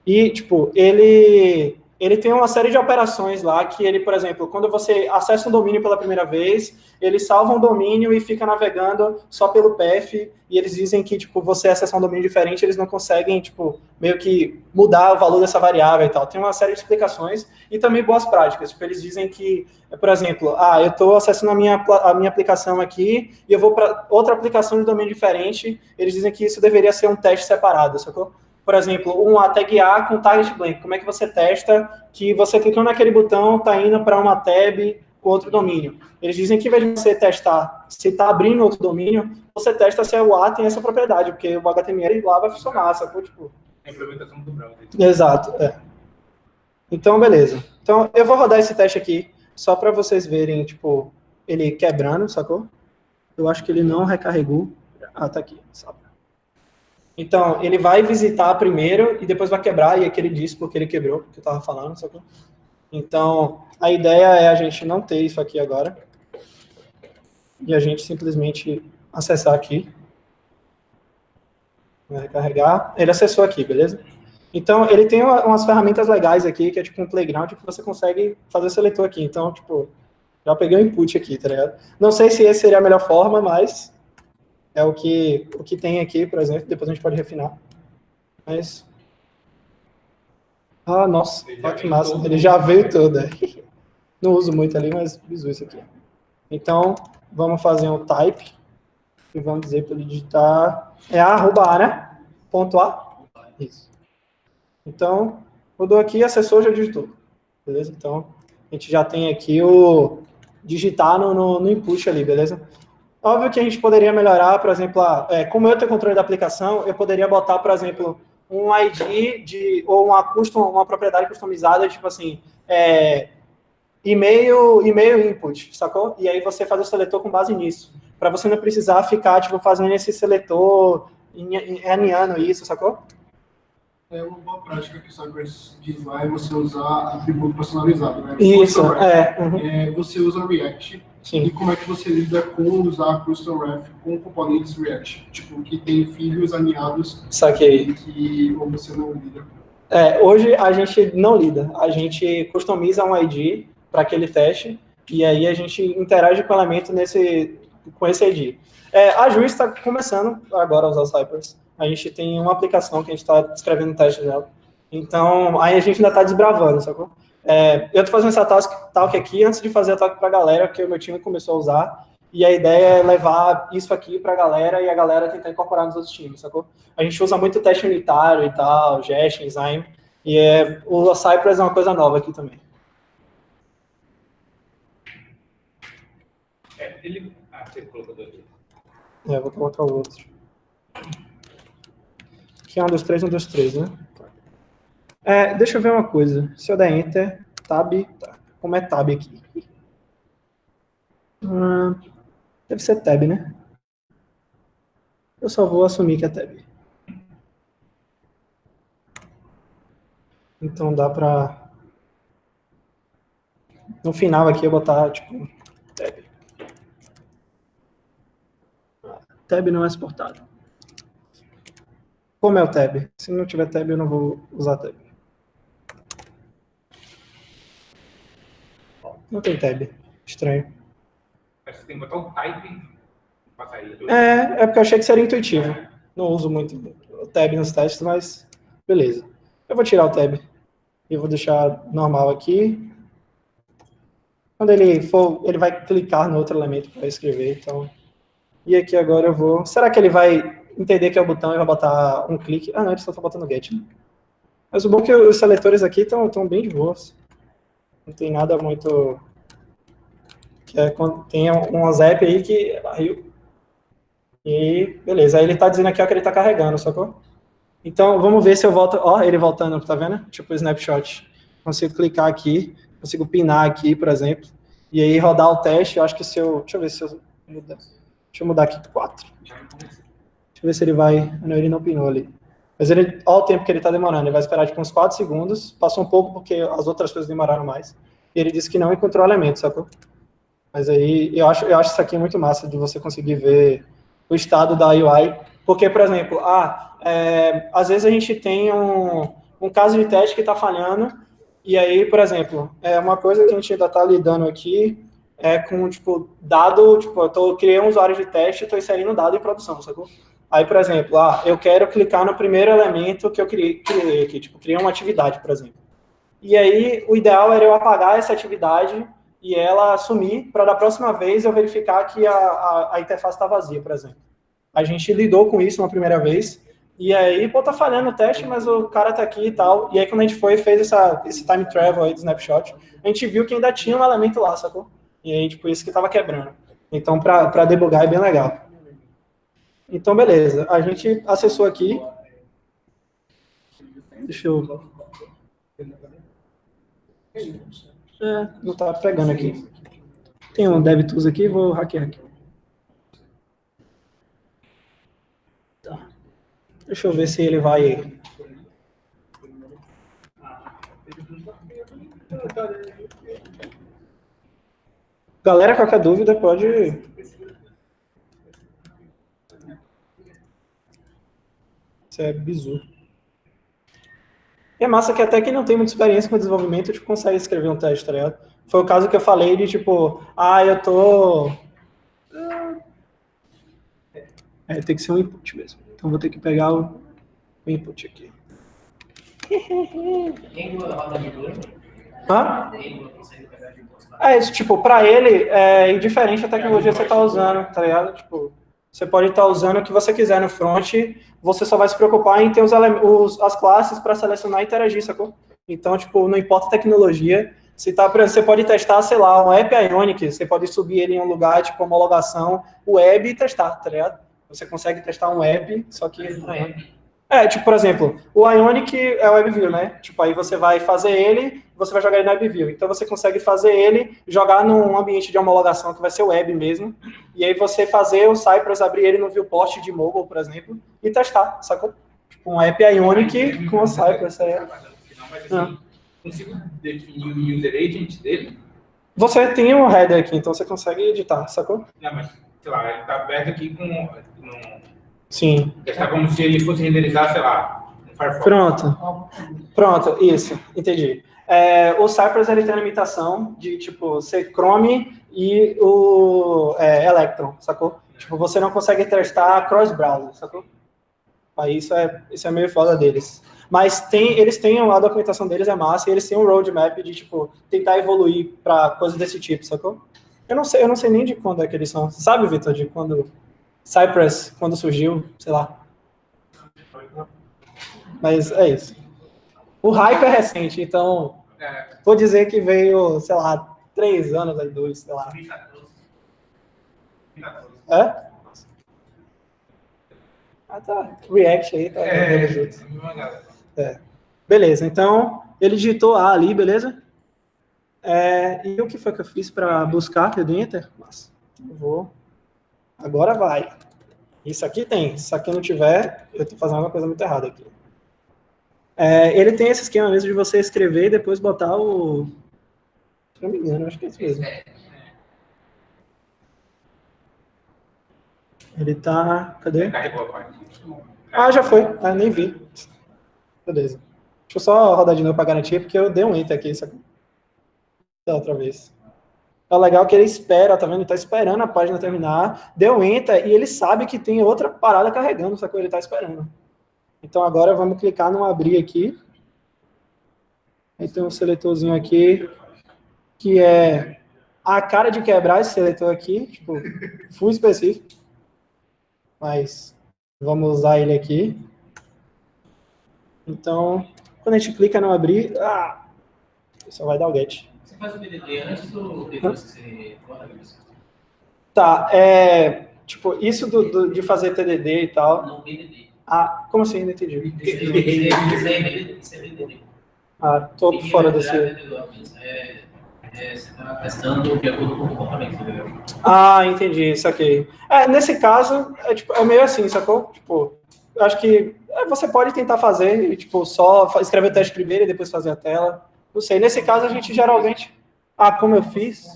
E, tipo, ele tem uma série de operações lá que ele, por exemplo, quando você acessa um domínio pela primeira vez, ele salva um domínio e fica navegando só pelo path, e eles dizem que, tipo, você acessar um domínio diferente, eles não conseguem, tipo, meio que mudar o valor dessa variável e tal. Tem uma série de explicações e também boas práticas. Tipo, eles dizem que, por exemplo, eu estou acessando a minha aplicação aqui e eu vou para outra aplicação de domínio diferente, eles dizem que isso deveria ser um teste separado, sacou? Por exemplo, a tag A com target blank. Como é que você testa que você clicando naquele botão está indo para uma tab com outro domínio? Eles dizem que, ao invés de você testar se está abrindo outro domínio, você testa se o A tem essa propriedade, porque o HTML lá vai funcionar, sacou? Tipo... A implementação do browser. Exato, Então, beleza. Então, eu vou rodar esse teste aqui, só para vocês verem, tipo, ele quebrando, sacou? Eu acho que ele não recarregou. Tá aqui, sabe? Então, ele vai visitar primeiro e depois vai quebrar, e aqui ele disse porque ele quebrou, que eu estava falando, sacou? Então, a ideia é a gente não ter isso aqui agora, e a gente simplesmente acessar aqui. Vai recarregar. Ele acessou aqui, beleza? Então, ele tem umas ferramentas legais aqui, que é tipo um playground, que você consegue fazer seletor aqui. Então, tipo, já peguei o input aqui, tá ligado? Não sei se essa seria a melhor forma, mas é o que tem aqui, por exemplo. Depois a gente pode refinar. Mas Ah, nossa, que massa. Ele já veio todo. Não uso muito ali, mas uso isso aqui. Então, vamos fazer um type e vamos dizer para ele digitar. É @a, né? Ponto .a. Isso. Então, rodou aqui, acessou, já digitou. Beleza? Então, a gente já tem aqui o digitar no input ali, beleza? Óbvio que a gente poderia melhorar, por exemplo, como eu tenho controle da aplicação, eu poderia botar, por exemplo, um ID ou uma propriedade customizada, tipo assim, e-mail input, sacou? E aí você faz o seletor com base nisso, para você não precisar ficar, tipo, fazendo esse seletor, aninhando isso, sacou? É uma boa prática que o Cypress diz lá é você usar atributo personalizado, né? Isso, você usa React. Sim. E como é que você lida com usar Custom Ref com componentes React? Tipo, que tem filhos alinhados. Saquei. Ou você não lida? Hoje a gente não lida. A gente customiza um ID para aquele teste e aí a gente interage com o elemento com esse ID. A Juiz está começando agora a usar o Cypress. A gente tem uma aplicação que a gente está escrevendo teste nela. Então, aí a gente ainda está desbravando, sacou? Eu estou fazendo essa talk aqui antes de fazer a talk para a galera, que o meu time começou a usar. E a ideia é levar isso aqui para a galera e a galera tentar incorporar nos outros times, sacou? A gente usa muito teste unitário e tal, Jest, Enzyme, e o Cypress é uma coisa nova aqui também. Você colocou dois. Vou colocar o outro. Aqui é 1, 2, 3, 1, 2, 3, né? Deixa eu ver uma coisa. Se eu der Enter, Tab, tá. Como é Tab aqui? Deve ser Tab, né? Eu só vou assumir que é Tab. Então dá pra... No final aqui eu botar, tipo, Tab. Tab não é exportado. Como é o Tab? Se não tiver Tab, eu não vou usar Tab. Não tem Tab. Estranho. Você tem que botar um type para sair. Porque eu achei que seria intuitivo. Não uso muito o Tab nos testes, mas beleza. Eu vou tirar o Tab. E vou deixar normal aqui. Quando ele for, ele vai clicar no outro elemento para escrever, então... E aqui agora eu vou... Será que ele vai entender que é o botão e vai botar um clique? Ah, não, ele só está botando get. Mas o bom é que os seletores aqui estão bem de boas. Não tem nada muito... Tem umas app aí que barril. E beleza, aí ele está dizendo aqui ó, que ele está carregando, sacou? Então, vamos ver se eu volto... Ó, ele voltando, tá vendo? Tipo o snapshot. Consigo clicar aqui, consigo pinar aqui, por exemplo. E aí rodar o teste, eu acho que se eu... Deixa eu ver se eu mudar. Deixa eu mudar aqui 4. Deixa eu ver se ele vai... Não, ele não pinou ali. Mas ele... Olha o tempo que ele está demorando. Ele vai esperar tipo uns 4 segundos. Passou um pouco porque as outras coisas demoraram mais. E ele disse que não encontrou elemento, sacou? Mas aí eu acho isso aqui muito massa de você conseguir ver o estado da UI. Porque, por exemplo, às vezes a gente tem um caso de teste que está falhando. E aí, por exemplo, uma coisa que a gente ainda está lidando aqui com, tipo, dado, tipo, eu criei um usuário de teste e estou inserindo dado em produção, sacou? Aí, por exemplo, eu quero clicar no primeiro elemento que eu criei aqui, tipo, criei uma atividade, por exemplo. E aí, o ideal era eu apagar essa atividade e ela sumir, para da próxima vez eu verificar que a interface está vazia, por exemplo. A gente lidou com isso uma primeira vez, e aí, tá falhando o teste, mas o cara tá aqui e tal. E aí, quando a gente foi e fez esse time travel aí do snapshot, a gente viu que ainda tinha um elemento lá, sacou? E aí, tipo, isso que tava quebrando. Então, para debugar é bem legal. Então, beleza. A gente acessou aqui. Deixa eu... não tá pegando aqui. Tem um DevTools aqui, vou hackear aqui. Tá. Deixa eu ver se ele vai... Galera, qualquer dúvida pode... Isso é bizu. E é massa que até quem não tem muita experiência com desenvolvimento, tipo, consegue escrever um teste, tá ligado? Foi o caso que eu falei de, tipo, eu tô... tem que ser um input mesmo. Então, vou ter que pegar o input aqui. Angular roda de Blur? Hã? Angular consegue pegar de boa. É isso, tipo, para ele é indiferente a tecnologia que você está usando, tá ligado? Tipo, você pode estar usando o que você quiser no front, você só vai se preocupar em ter as classes para selecionar e interagir, sacou? Então, tipo, não importa a tecnologia, se tá, por exemplo, você pode testar, sei lá, um app Ionic, você pode subir ele em um lugar, tipo, homologação web e testar, tá ligado? Você consegue testar um app, só que... tipo, por exemplo, o Ionic é o WebView, né? Tipo, aí você vai fazer ele, você vai jogar ele no WebView. Então, você consegue fazer ele, jogar num ambiente de homologação, que vai ser web mesmo, e aí você fazer o Cypress, abrir ele no viewport de mobile, por exemplo, e testar, sacou? Tipo, um app Ionic com o Cypress. Mas assim, consigo definir o user agent dele? Você tem um header aqui, então você consegue editar, sacou? Não, mas, sei lá, ele está aberto aqui com... Sim. Está como se ele fosse renderizar, sei lá, um Firefox. Pronto, isso, entendi. O Cypress ele tem a limitação de, tipo, ser Chrome e o Electron, sacou? Tipo, você não consegue testar cross-browser, sacou? Aí isso é meio foda deles. Mas eles têm, a documentação deles é massa, e eles têm um roadmap de, tipo, tentar evoluir para coisas desse tipo, sacou? Eu não sei nem de quando é que eles são. Sabe, Vitor, de quando Cypress, quando surgiu, sei lá. Mas é isso. O hype é recente, então vou dizer que veio, sei lá, 3 anos, aí 2, sei lá. É? Ah, tá. React aí, tá. Beleza, então ele digitou A ali, beleza? E o que foi que eu fiz para buscar? Eu dei Enter? Mas eu vou. Agora vai. Isso aqui tem. Se aqui não tiver, eu tô fazendo uma coisa muito errada aqui. Ele tem esse esquema mesmo de você escrever e depois botar o... Se não me engano, acho que é isso mesmo. Ele tá... Cadê? Ah, já foi. Nem vi. Beleza. Deixa eu só rodar de novo para garantir, porque eu dei um enter aqui. Da outra vez. É legal que ele espera, tá vendo? Ele tá esperando a página terminar, deu enter e ele sabe que tem outra parada carregando, só que ele tá esperando. Então agora vamos clicar no abrir aqui. Aí tem um seletorzinho aqui, que é a cara de quebrar esse seletor aqui, tipo, full específico. Mas vamos usar ele aqui. Então, quando a gente clica no abrir, só vai dar o get. Você faz o BDD antes ou depois que você coloca isso? Tá, tipo, isso de fazer TDD e tal. Não, BDD. Como assim? Não entendi. Isso é BDD. Tô fora desse... Você está testando de acordo com o comportamento, entendeu? Entendi, saquei. Nesse caso, é meio assim, sacou? Tipo, eu acho que você pode tentar fazer e, tipo, só escrever o teste primeiro e depois fazer a tela. Não sei, nesse caso a gente geralmente... como eu fiz?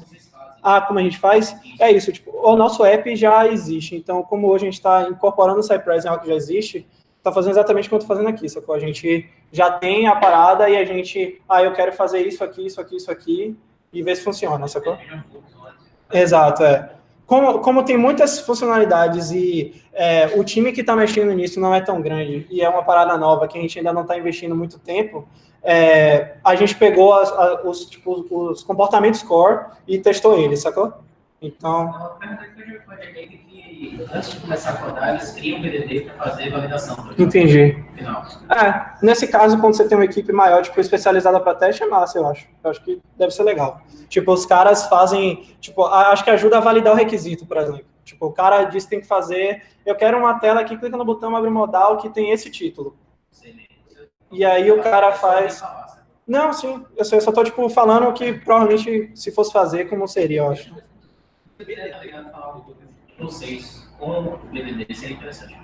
Como a gente faz? É isso, tipo, o nosso app já existe, então como hoje a gente está incorporando o Cypress em algo que já existe, está fazendo exatamente o que eu estou fazendo aqui, sacou? A gente já tem a parada e a gente, eu quero fazer isso aqui, isso aqui, isso aqui, e ver se funciona, sacou? Exato, Como tem muitas funcionalidades e o time que está mexendo nisso não é tão grande e é uma parada nova que a gente ainda não está investindo muito tempo, a gente pegou os comportamentos core e testou eles, sacou? Então... Antes de começar a codar, eles criam um BDD para fazer validação. Entendi. Nesse caso, quando você tem uma equipe maior, tipo, especializada para teste, é massa, eu acho. Eu acho que deve ser legal. Tipo, os caras fazem... Tipo, acho que ajuda a validar o requisito, por exemplo. Tipo, o cara diz que tem que fazer... Eu quero uma tela aqui, clica no botão, abre modal, que tem esse título. E aí o cara faz... Não, sim. Eu só tô, tipo, falando que provavelmente, se fosse fazer, como seria, eu acho. Vocês com o BDD seria interessante.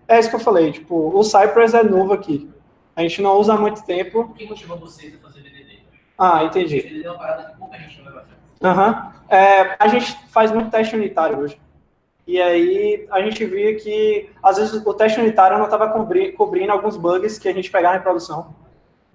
É isso que eu falei, tipo, o Cypress é novo aqui. A gente não usa há muito tempo. O que motivou vocês a fazer BDD? Entendi. BDD é uma parada que pouca gente não vai fazer. A gente faz muito teste unitário hoje. E aí a gente via que, às vezes, o teste unitário não estava cobrindo alguns bugs que a gente pegava em produção.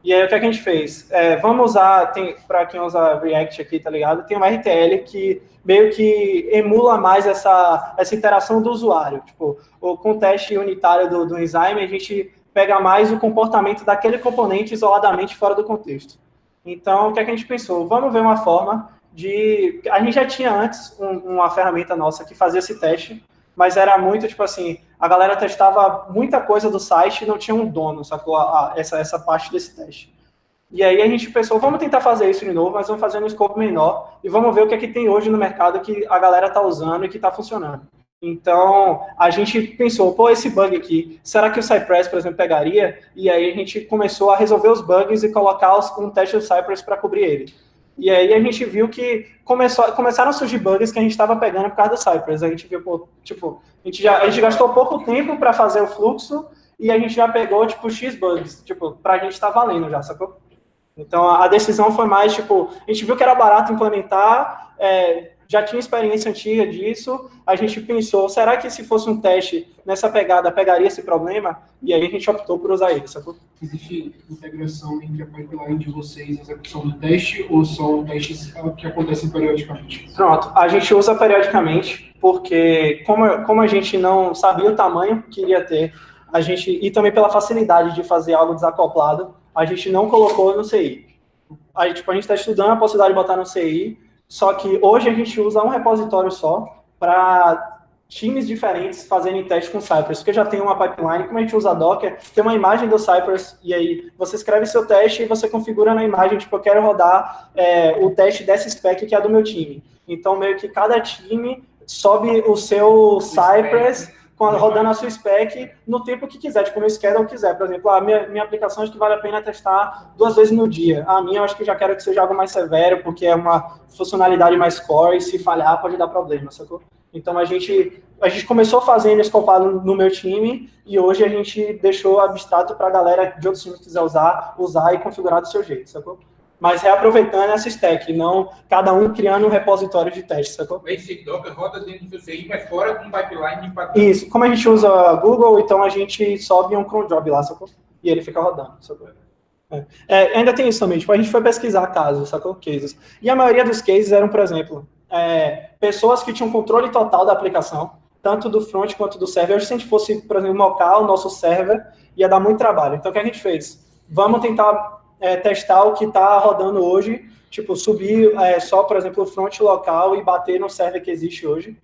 E aí, o que a gente fez? Vamos usar, para quem usa React aqui, tá ligado? Tem uma RTL que meio que emula mais essa interação do usuário. Tipo, com o teste unitário do Enzyme, a gente pega mais o comportamento daquele componente isoladamente fora do contexto. Então, o que é que a gente pensou? Vamos ver uma forma de... A gente já tinha antes uma ferramenta nossa que fazia esse teste, mas era muito, tipo assim, a galera testava muita coisa do site e não tinha um dono, sacou? Essa parte desse teste. E aí a gente pensou, vamos tentar fazer isso de novo, mas vamos fazer no escopo menor e vamos ver o que é que tem hoje no mercado que a galera está usando e que está funcionando. Então, a gente pensou, pô, esse bug aqui, será que o Cypress, por exemplo, pegaria? E aí a gente começou a resolver os bugs e colocar um teste do Cypress para cobrir ele. E aí a gente viu que começaram a surgir bugs que a gente estava pegando por causa do Cypress. A gente viu, pô, tipo, a gente gastou pouco tempo para fazer o fluxo e a gente já pegou, tipo, X bugs, tipo, para a gente estar valendo já, sacou? Então, a decisão foi mais, tipo, a gente viu que era barato implementar, já tinha experiência antiga disso, a gente pensou, será que se fosse um teste nessa pegada, pegaria esse problema? E aí a gente optou por usar ele, sacou? Existe integração entre a pipeline de vocês e a execução do teste, ou são testes que acontecem periodicamente? Pronto, a gente usa periodicamente, porque como a gente não sabia o tamanho que iria ter, e também pela facilidade de fazer algo desacoplado, a gente não colocou no CI. A gente está estudando a possibilidade de botar no CI, só que hoje a gente usa um repositório só para times diferentes fazerem teste com Cypress, porque já tem uma pipeline, como a gente usa Docker, tem uma imagem do Cypress, e aí você escreve seu teste e você configura na imagem, tipo, eu quero rodar o teste dessa spec que é do meu time. Então, meio que cada time sobe o seu Cypress rodando a sua spec no tempo que quiser, tipo, no schedule quiser. Por exemplo, a minha aplicação acho que vale a pena testar 2 vezes no dia. A minha eu acho que já quero que seja algo mais severo, porque é uma funcionalidade mais core e se falhar pode dar problema, sacou? Então a gente começou fazendo escopado no meu time e hoje a gente deixou abstrato para a galera de outros times que quiser usar e configurar do seu jeito, sacou? Mas reaproveitando essa stack, não cada um criando um repositório de teste, sacou? Esse Docker roda dentro do CI, mas fora com pipeline de padrão. Isso, como a gente usa Google, então a gente sobe um cron job lá, sacou? E ele fica rodando, sacou? Ainda tem isso também, tipo, a gente foi pesquisar casos, sacou? Cases. E a maioria dos cases eram, por exemplo, pessoas que tinham controle total da aplicação, tanto do front quanto do server. Se a gente fosse, por exemplo, mocar o nosso server, ia dar muito trabalho. Então, o que a gente fez? Vamos tentar testar o que está rodando hoje, tipo, subir só, por exemplo, o front local e bater no server que existe hoje.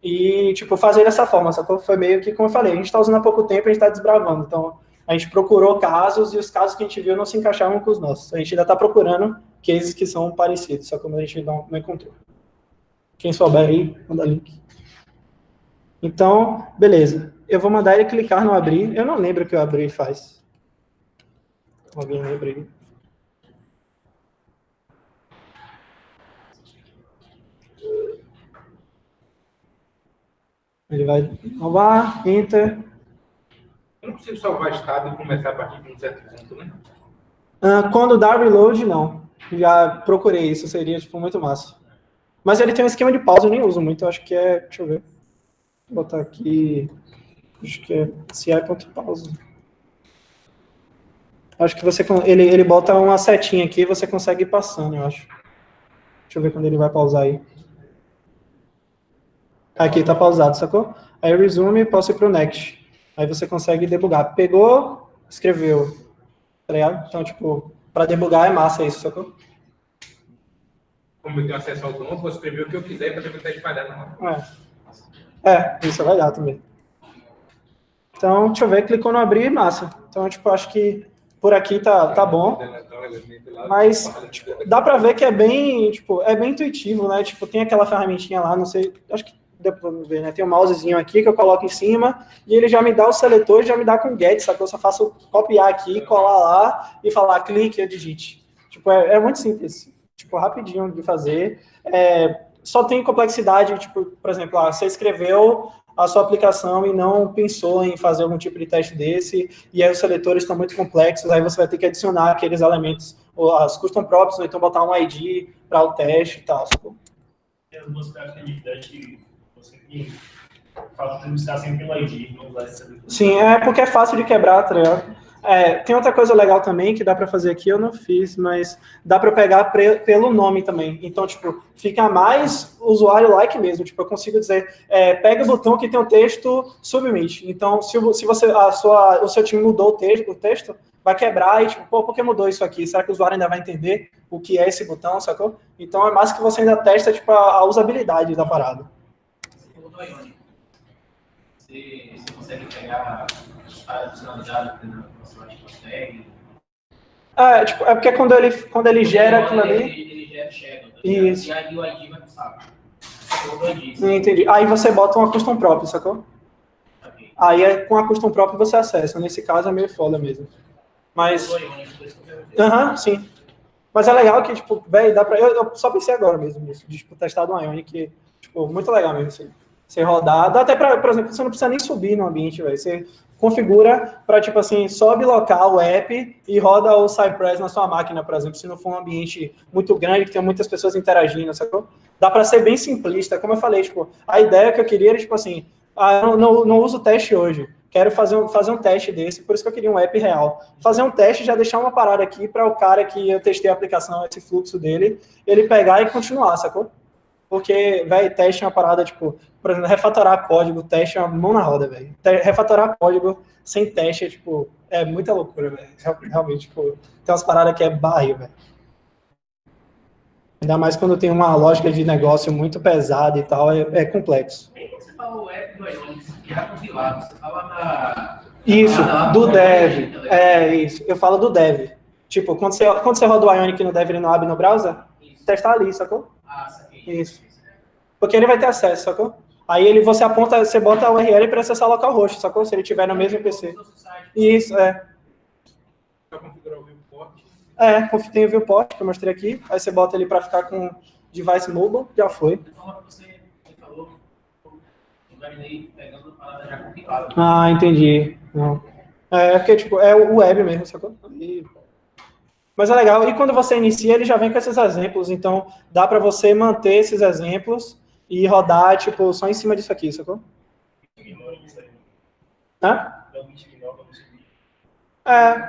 E, tipo, fazer dessa forma, sacou? Foi meio que, como eu falei, a gente está usando há pouco tempo, a gente está desbravando. Então, a gente procurou casos e os casos que a gente viu não se encaixavam com os nossos. A gente ainda está procurando cases que são parecidos, só que a gente não encontrou. Quem souber aí, manda link. Então, beleza. Eu vou mandar ele clicar no abrir. Eu não lembro o que o abrir faz. Alguém lembra aí? Ele vai salvar, enter. Eu não preciso salvar estado e começar a partir de um certo ponto, né? Quando dá reload, não. Já procurei isso, seria tipo, muito massa. Mas ele tem um esquema de pausa, eu nem uso muito, acho que deixa eu ver. Vou botar aqui, acho que é ci.pause. Acho que ele bota uma setinha aqui e você consegue ir passando, eu acho. Deixa eu ver quando ele vai pausar aí. Aqui tá pausado, sacou? Aí resume, posso ir pro next. Aí você consegue debugar. Pegou, escreveu. Tá ligado? Então, tipo, pra debugar é massa isso, sacou? Como eu tenho acesso ao DOM, eu posso escrever o que eu quiser para tentar espalhar na mão. Isso é legal também. Então, deixa eu ver, clicou no abrir, massa. Então, tipo, acho que por aqui tá bom. Mas, tipo, dá pra ver que é bem intuitivo, né? Tipo, tem aquela ferramentinha lá, não sei, acho que deu pra ver, né? Tem um mousezinho aqui que eu coloco em cima e ele já me dá o seletor e já me dá com get, sacou? Eu só faço copiar aqui, colar lá e falar clique e digite. Tipo, é muito simples. Tipo, rapidinho de fazer. Só tem complexidade, tipo, por exemplo, você escreveu a sua aplicação e não pensou em fazer algum tipo de teste desse, e aí os seletores estão muito complexos, aí você vai ter que adicionar aqueles elementos, ou as custom props, ou então botar um ID para o teste e tal. Tem algumas características que você tem que buscar sempre pelo ID, não usar esse seletor. Sim, porque é fácil de quebrar, tá ligado? Tem outra coisa legal também que dá para fazer aqui, eu não fiz, mas dá para pegar pelo nome também. Então, tipo, fica mais usuário-like mesmo. Tipo, eu consigo dizer, pega o botão que tem o texto submit. Então, se você, o seu time mudou o texto, vai quebrar e, tipo, por que mudou isso aqui? Será que o usuário ainda vai entender o que é esse botão, sacou? Então, é mais que você ainda testa, tipo, a usabilidade da parada. Você mudou a Ionic. Você consegue pegar adicionalidade na sua tag? Tipo, é porque quando ele gera aquilo ali... Ele gera shadow. Tá? Isso. E aí o ID vai pro saco. Mudou ID. Entendi. Aí você bota uma custom prop, sacou? Okay. Aí com a custom prop você acessa. Nesse caso é meio foda mesmo. Mas... sim. Mas é legal que, tipo, velho, dá pra... Eu só pensei agora mesmo nisso, de, tipo, testar do Ionic, tipo, muito legal mesmo, assim. Você rodar, dá até pra, por exemplo, você não precisa nem subir no ambiente, velho. Você configura para, tipo assim, sobe local o app e roda o Cypress na sua máquina, por exemplo, se não for um ambiente muito grande, que tem muitas pessoas interagindo, sacou? Dá para ser bem simplista, como eu falei, tipo, a ideia que eu queria era, tipo assim, eu não uso teste hoje, quero fazer um teste desse, por isso que eu queria um app real. Fazer um teste, já deixar uma parada aqui para o cara que eu testei a aplicação, esse fluxo dele, ele pegar e continuar, sacou? Porque, velho, teste é uma parada, tipo, por exemplo, refatorar código, teste é uma mão na roda, velho. Refatorar código sem teste é, tipo, é muita loucura, velho. Realmente, tipo, tem umas paradas que é barril, velho. Ainda mais quando tem uma lógica de negócio muito pesada e tal, é complexo. Você falou o app do Ionic, já compilado, você fala na... Isso, do dev. Isso. Eu falo do dev. Tipo, quando você roda o Ionic no dev e ele não abre no browser, testar ali, sacou? Saquei. Isso. Porque ele vai ter acesso, sacou? Aí você bota a URL para acessar localhost, sacou? Se ele tiver no mesmo PC. Isso, Para configurar o viewport. Tem o viewport que eu mostrei aqui. Aí você bota ele para ficar com device mobile, já foi. Você falou, eu imaginei pegando a parada já compilada. Ah, entendi. Não. Porque, tipo, é o web mesmo, sacou? Mas é legal. E quando você inicia, ele já vem com esses exemplos. Então, dá para você manter esses exemplos e rodar, tipo, só em cima disso aqui, sacou?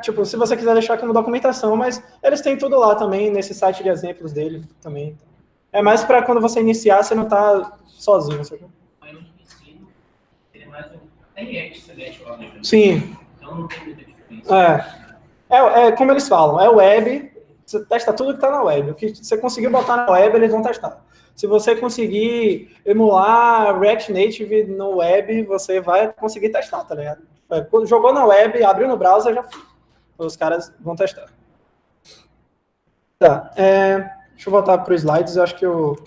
Tipo, se você quiser deixar como documentação, mas eles têm tudo lá também, nesse site de exemplos dele também. É mais para quando você iniciar, você não tá sozinho, sacou? Mas no ensino, é mais tem React, você deixa lá dentro. Sim. Então não tem muita diferença. Como eles falam, é web, você testa tudo que está na web. O que você conseguiu botar na web, eles vão testar. Se você conseguir emular React Native no web, você vai conseguir testar, tá ligado? Jogou na web, abriu no browser, já foi. Os caras vão testar. Tá, deixa eu voltar para os slides. Eu acho que o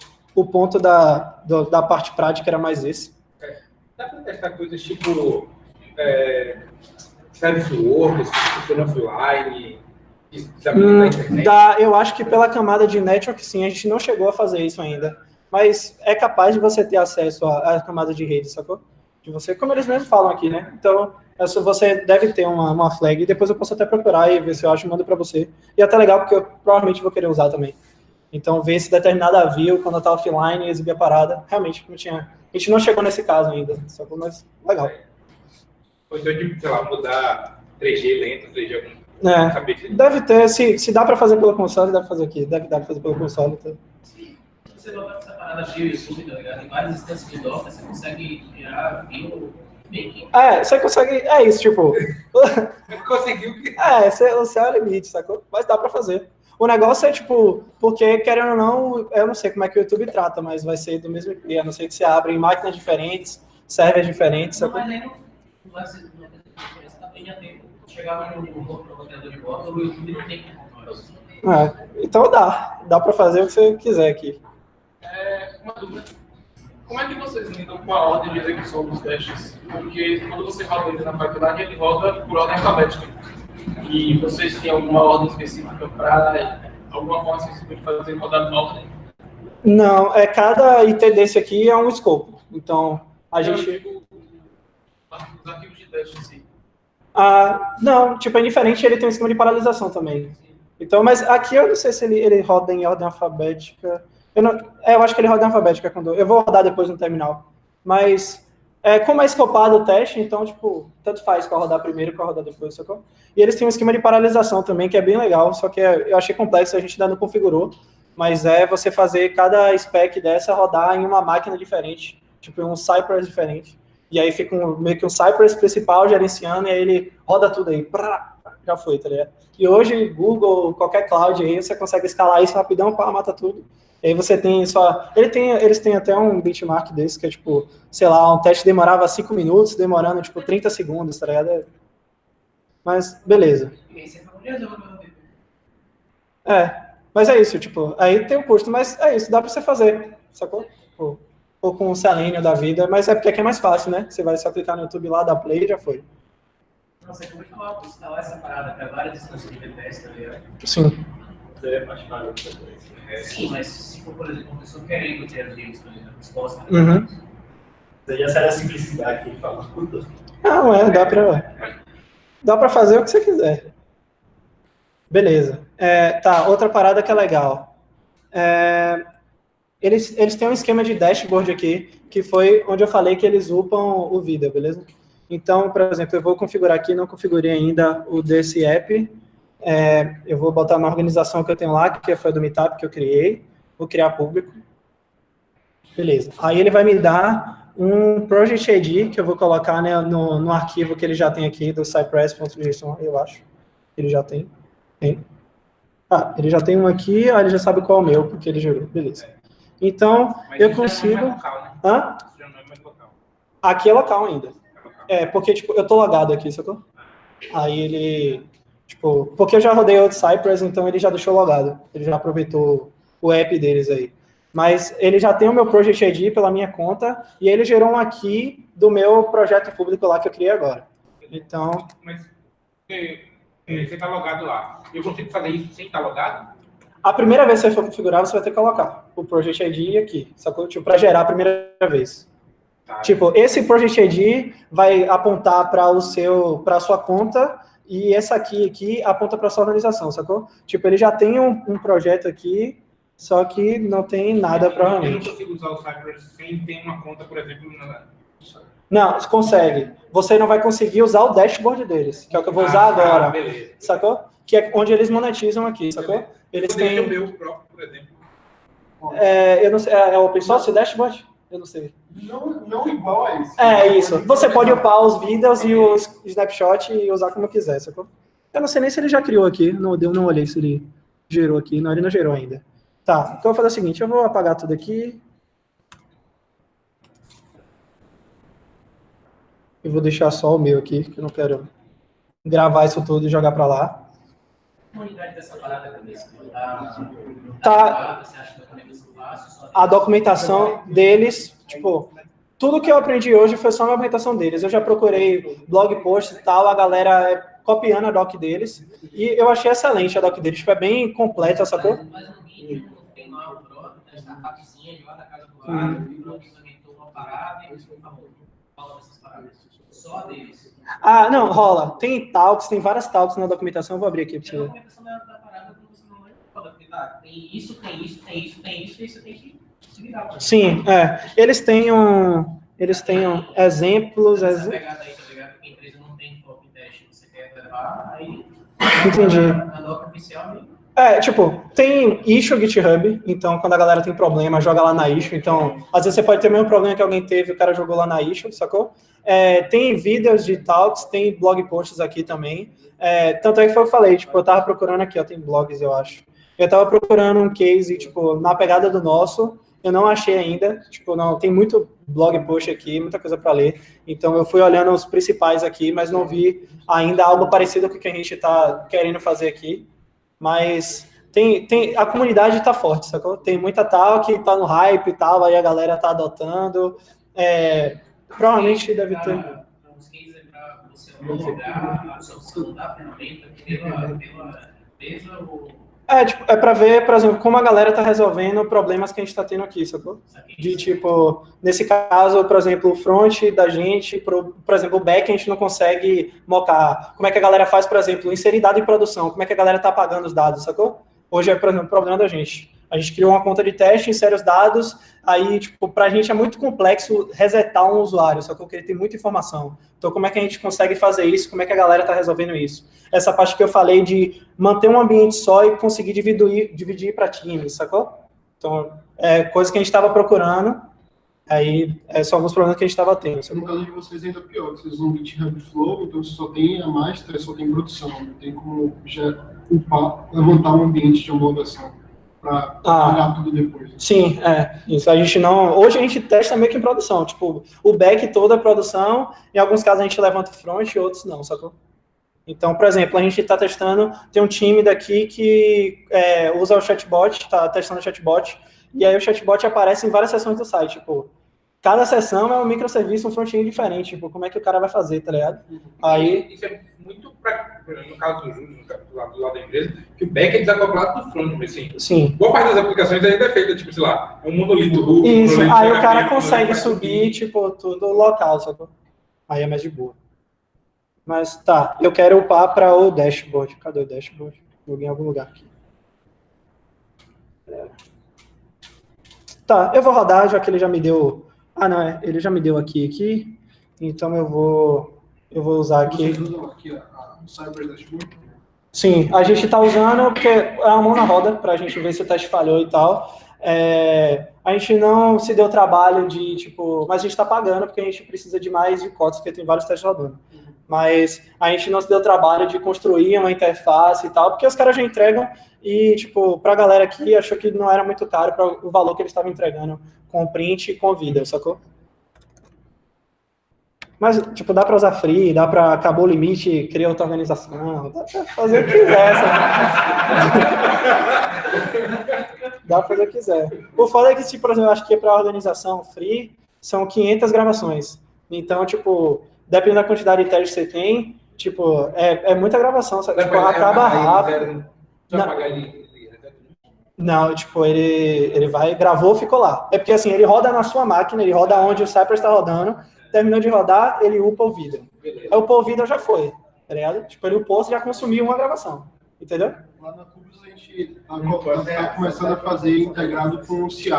ponto da parte prática era mais esse. Dá para testar coisas tipo service workers, funciona offline, eu acho que pela camada de network, sim, a gente não chegou a fazer isso ainda. Mas é capaz de você ter acesso à camada de rede, sacou? De você, como eles mesmos falam aqui, né? Então, você deve ter uma flag, e depois eu posso até procurar e ver se eu acho e mando para você. E é até legal, porque eu provavelmente vou querer usar também. Então, ver se determinada view, quando eu tá offline, e exibir a parada. Realmente, a gente não chegou nesse caso ainda, sacou? Mas legal. Ou então, sei lá, mudar 3G lento, 3G deve ter, se dá para fazer pelo console, dá para fazer aqui. Deve dar para fazer pelo console. Então. Você vai essa parada via YouTube, tá ligado? Em várias instâncias de Docker, você consegue virar view making. Você consegue, isso, tipo... Conseguiu? O céu é o limite, sacou? Mas dá para fazer. O negócio é, tipo, porque, querendo ou não, eu não sei como é que o YouTube trata, mas vai ser do mesmo IP, a não ser que você abra em máquinas diferentes, servers diferentes, não, sacou? Mas nem não vai ser diferença, também já tem. Chegar no roteador de bordo, o YouTube não tem como. Então dá para fazer o que você quiser aqui. Uma dúvida. Como é que vocês lidam com a ordem de execução dos testes? Porque quando você roda ele na pipeline, ele roda por ordem alfabética. E vocês têm alguma ordem específica para alguma forma específica de fazer rodar na ordem? Não, cada IT desse aqui é um escopo. Então, a gente... Os arquivos de teste em si. Não, tipo, é diferente, ele tem um esquema de paralisação também. Então, mas aqui eu não sei se ele roda em ordem alfabética. Eu acho que ele roda em alfabética quando eu vou rodar depois no terminal. Mas Como é escopado o teste, então, tipo, tanto faz para rodar primeiro e para rodar depois, sacou? E eles têm um esquema de paralisação também, que é bem legal, só que eu achei complexo, a gente ainda não configurou, mas é você fazer cada spec dessa rodar em uma máquina diferente, tipo, em um Cypress diferente. E aí fica meio que um Cypress principal gerenciando, e aí ele roda tudo aí, já foi, tá ligado? E hoje, Google, qualquer cloud aí, você consegue escalar isso rapidão, mata tudo. E aí você tem só... Eles têm até um benchmark desse, que é tipo, sei lá, um teste demorava 5 minutos, demorando tipo 30 segundos, tá ligado? Mas, beleza. Mas é isso, tipo, aí tem o custo, mas é isso, dá pra você fazer, sacou? Ou com o Selenium da vida, mas é porque aqui é mais fácil, né? Você vai só clicar no YouTube lá, dá play e já foi. Nossa, eu vou falar, instalar essa parada para várias instâncias de VPS, tá ligado? Sim. Seria mais caro. Sim, mas se for, por exemplo, uma pessoa querendo ter as redes, por exemplo, resposta. Seria essa a simplicidade que ele fala. Não, dá pra fazer o que você quiser. Beleza. Tá, outra parada que é legal. Eles têm um esquema de dashboard aqui, que foi onde eu falei que eles upam o Vida, beleza? Então, por exemplo, eu vou configurar aqui, não configurei ainda o desse app. Eu vou botar na organização que eu tenho lá, que foi do Meetup que eu criei. Vou criar público. Beleza. Aí ele vai me dar um Project ID, que eu vou colocar, né, no arquivo que ele já tem aqui, do cypress.json, eu acho. Ele já tem. Ele já tem um aqui, ele já sabe qual é o meu, porque ele gerou. Beleza. Então, eu consigo... Hã? Aqui é local ainda. Porque, tipo, eu tô logado aqui, sacou? Aí ele... Tipo, porque eu já rodei outro Cypress, então ele já deixou logado. Ele já aproveitou o app deles aí. Mas ele já tem o meu Project ID pela minha conta, e ele gerou um aqui do meu projeto público lá que eu criei agora. Então... Mas você está logado lá. Eu consigo fazer isso sem estar logado? A primeira vez que você for configurar, você vai ter que colocar o Project ID aqui, sacou? Tipo, para gerar a primeira vez. Tá. Tipo, esse Project ID vai apontar para a sua conta, e essa aqui aponta para a sua organização, sacou? Tipo, ele já tem um projeto aqui, só que não tem nada, provavelmente. Eu não consigo usar o Cypress sem ter uma conta, por exemplo, Não, você consegue. Você não vai conseguir usar o dashboard deles, que é o que eu vou usar agora, beleza. Sacou? Que é onde eles monetizam aqui, sacou? Eles têm... o meu próprio, por exemplo. Eu não sei, é open source o dashboard? Eu não sei. Não igual a isso. Isso. Você pode upar os vídeos e os snapshot e usar como quiser, sacou? Eu não sei nem se ele já criou aqui, não olhei se ele gerou aqui, não, ele não gerou ainda. Tá, então eu vou fazer o seguinte, eu vou apagar tudo aqui. Eu vou deixar só o meu aqui, que eu não quero gravar isso tudo e jogar pra lá. A unidade dessa parada cabeça. A documentação deles, tipo, tudo que eu aprendi hoje foi só a documentação deles. Eu já procurei blog posts e tal, a galera copiando a doc deles, e eu achei excelente a doc deles, tipo, é bem completa, sacou? Mas no vídeo tem lá o brother, a cabecinha de lá da casa do lado, o brother implementou uma parada e você fala dessas paradas. Só deles. Não, rola. Tem talks, tem várias talks na documentação, eu vou abrir aqui pra você ver. A documentação da parada você não vai falar, porque tem isso, e você tem que se virar. Sim, eles têm exemplos. Essa pegada aí, tá ligado? Porque a empresa não tem foco em teste, você quer levar, aí. Entendi. A doc oficial mesmo. Tipo, tem issue GitHub, então quando a galera tem problema, joga lá na issue, então, às vezes você pode ter o mesmo problema que alguém teve, o cara jogou lá na issue, sacou? Tem vídeos de talks, tem blog posts aqui também, tanto é que foi o que eu falei, tipo, eu tava procurando aqui, tem blogs, eu acho. Eu tava procurando um case, tipo, na pegada do nosso, eu não achei ainda, tipo, não, tem muito blog post aqui, muita coisa para ler, então eu fui olhando os principais aqui, mas não vi ainda algo parecido com o que a gente tá querendo fazer aqui. Mas a comunidade tá forte, sacou? Tem muita tal que tá no hype e tal, aí a galera tá adotando. Provavelmente deve ter. Os cases é para você homologar a absorção da ferramenta pela empresa ou... É para ver, por exemplo, como a galera tá resolvendo problemas que a gente tá tendo aqui, sacou? De tipo, nesse caso, por exemplo, o front da gente, por exemplo, o back a gente não consegue mocar. Como é que a galera faz, por exemplo, inserir dado em produção? Como é que a galera tá apagando os dados, sacou? Hoje é, por exemplo, o problema da gente. A gente criou uma conta de teste, insere os dados, aí, tipo, pra gente é muito complexo resetar um usuário, só que ele tem muita informação. Então, como é que a gente consegue fazer isso? Como é que a galera tá resolvendo isso? Essa parte que eu falei de manter um ambiente só e conseguir dividir para times, sacou? Então, é coisa que a gente estava procurando, aí são alguns problemas que a gente estava tendo. No caso de vocês ainda pior, vocês usam GitHub Flow, então você só tem a master, só tem produção, não tem como já levantar um ambiente de homologação para pagar tudo depois. Sim, isso. A gente não... Hoje a gente testa meio que em produção, tipo, o back toda a produção, em alguns casos a gente levanta o front e outros não, sacou? Então, por exemplo, a gente está testando, tem um time daqui que usa o chatbot, está testando o chatbot, e aí o chatbot aparece em várias seções do site, tipo, cada seção é um microserviço, um front-end diferente, tipo, como é que o cara vai fazer, tá ligado? Aí... Isso é muito, no caso do Júlio, do lado da empresa, que o back é desacoplado do front, assim. Sim. Boa parte das aplicações ainda é feita, tipo, sei lá, um monolito. Isso, aí o cara consegue subir, tipo, tudo local, sacou? Aí é mais de boa. Mas tá, eu quero upar para o dashboard. Cadê o dashboard? Joguei em algum lugar aqui. Tá, eu vou rodar, já que ele já me deu... Ah, não, ele já me deu aqui. Então eu vou usar aqui. Vocês usam aqui o Cypress Dashboard? Sim, a gente está usando porque é a mão na roda para a gente ver se o teste falhou e tal. A gente não se deu trabalho de, tipo... Mas a gente está pagando porque a gente precisa de mais de cotas, porque tem vários testes rodando. Mas a gente não se deu trabalho de construir uma interface e tal, porque os caras já entregam e, tipo, pra galera aqui, achou que não era muito caro para o valor que eles estavam entregando com print e com vídeo, sacou? Mas, tipo, dá para usar free, dá para acabou o limite, criar outra organização, dá para fazer o que quiser, sabe? Dá para fazer o que quiser. O foda é que, tipo, por exemplo, eu acho que para organização free, são 500 gravações. Então, tipo... Dependendo da quantidade de testes que você tem, tipo, é muita gravação, sabe? Tipo, acaba rápido. Não, tipo, ele vai, gravou, ficou lá. É porque, assim, ele roda na sua máquina, ele roda onde o Cypress está rodando, terminou de rodar, ele upa o vídeo. Aí upou o vídeo já foi, tá ligado? Tipo, ele upou, você já consumiu uma gravação, entendeu? Lá na Cubus a gente tá começando a fazer integrado com o CI.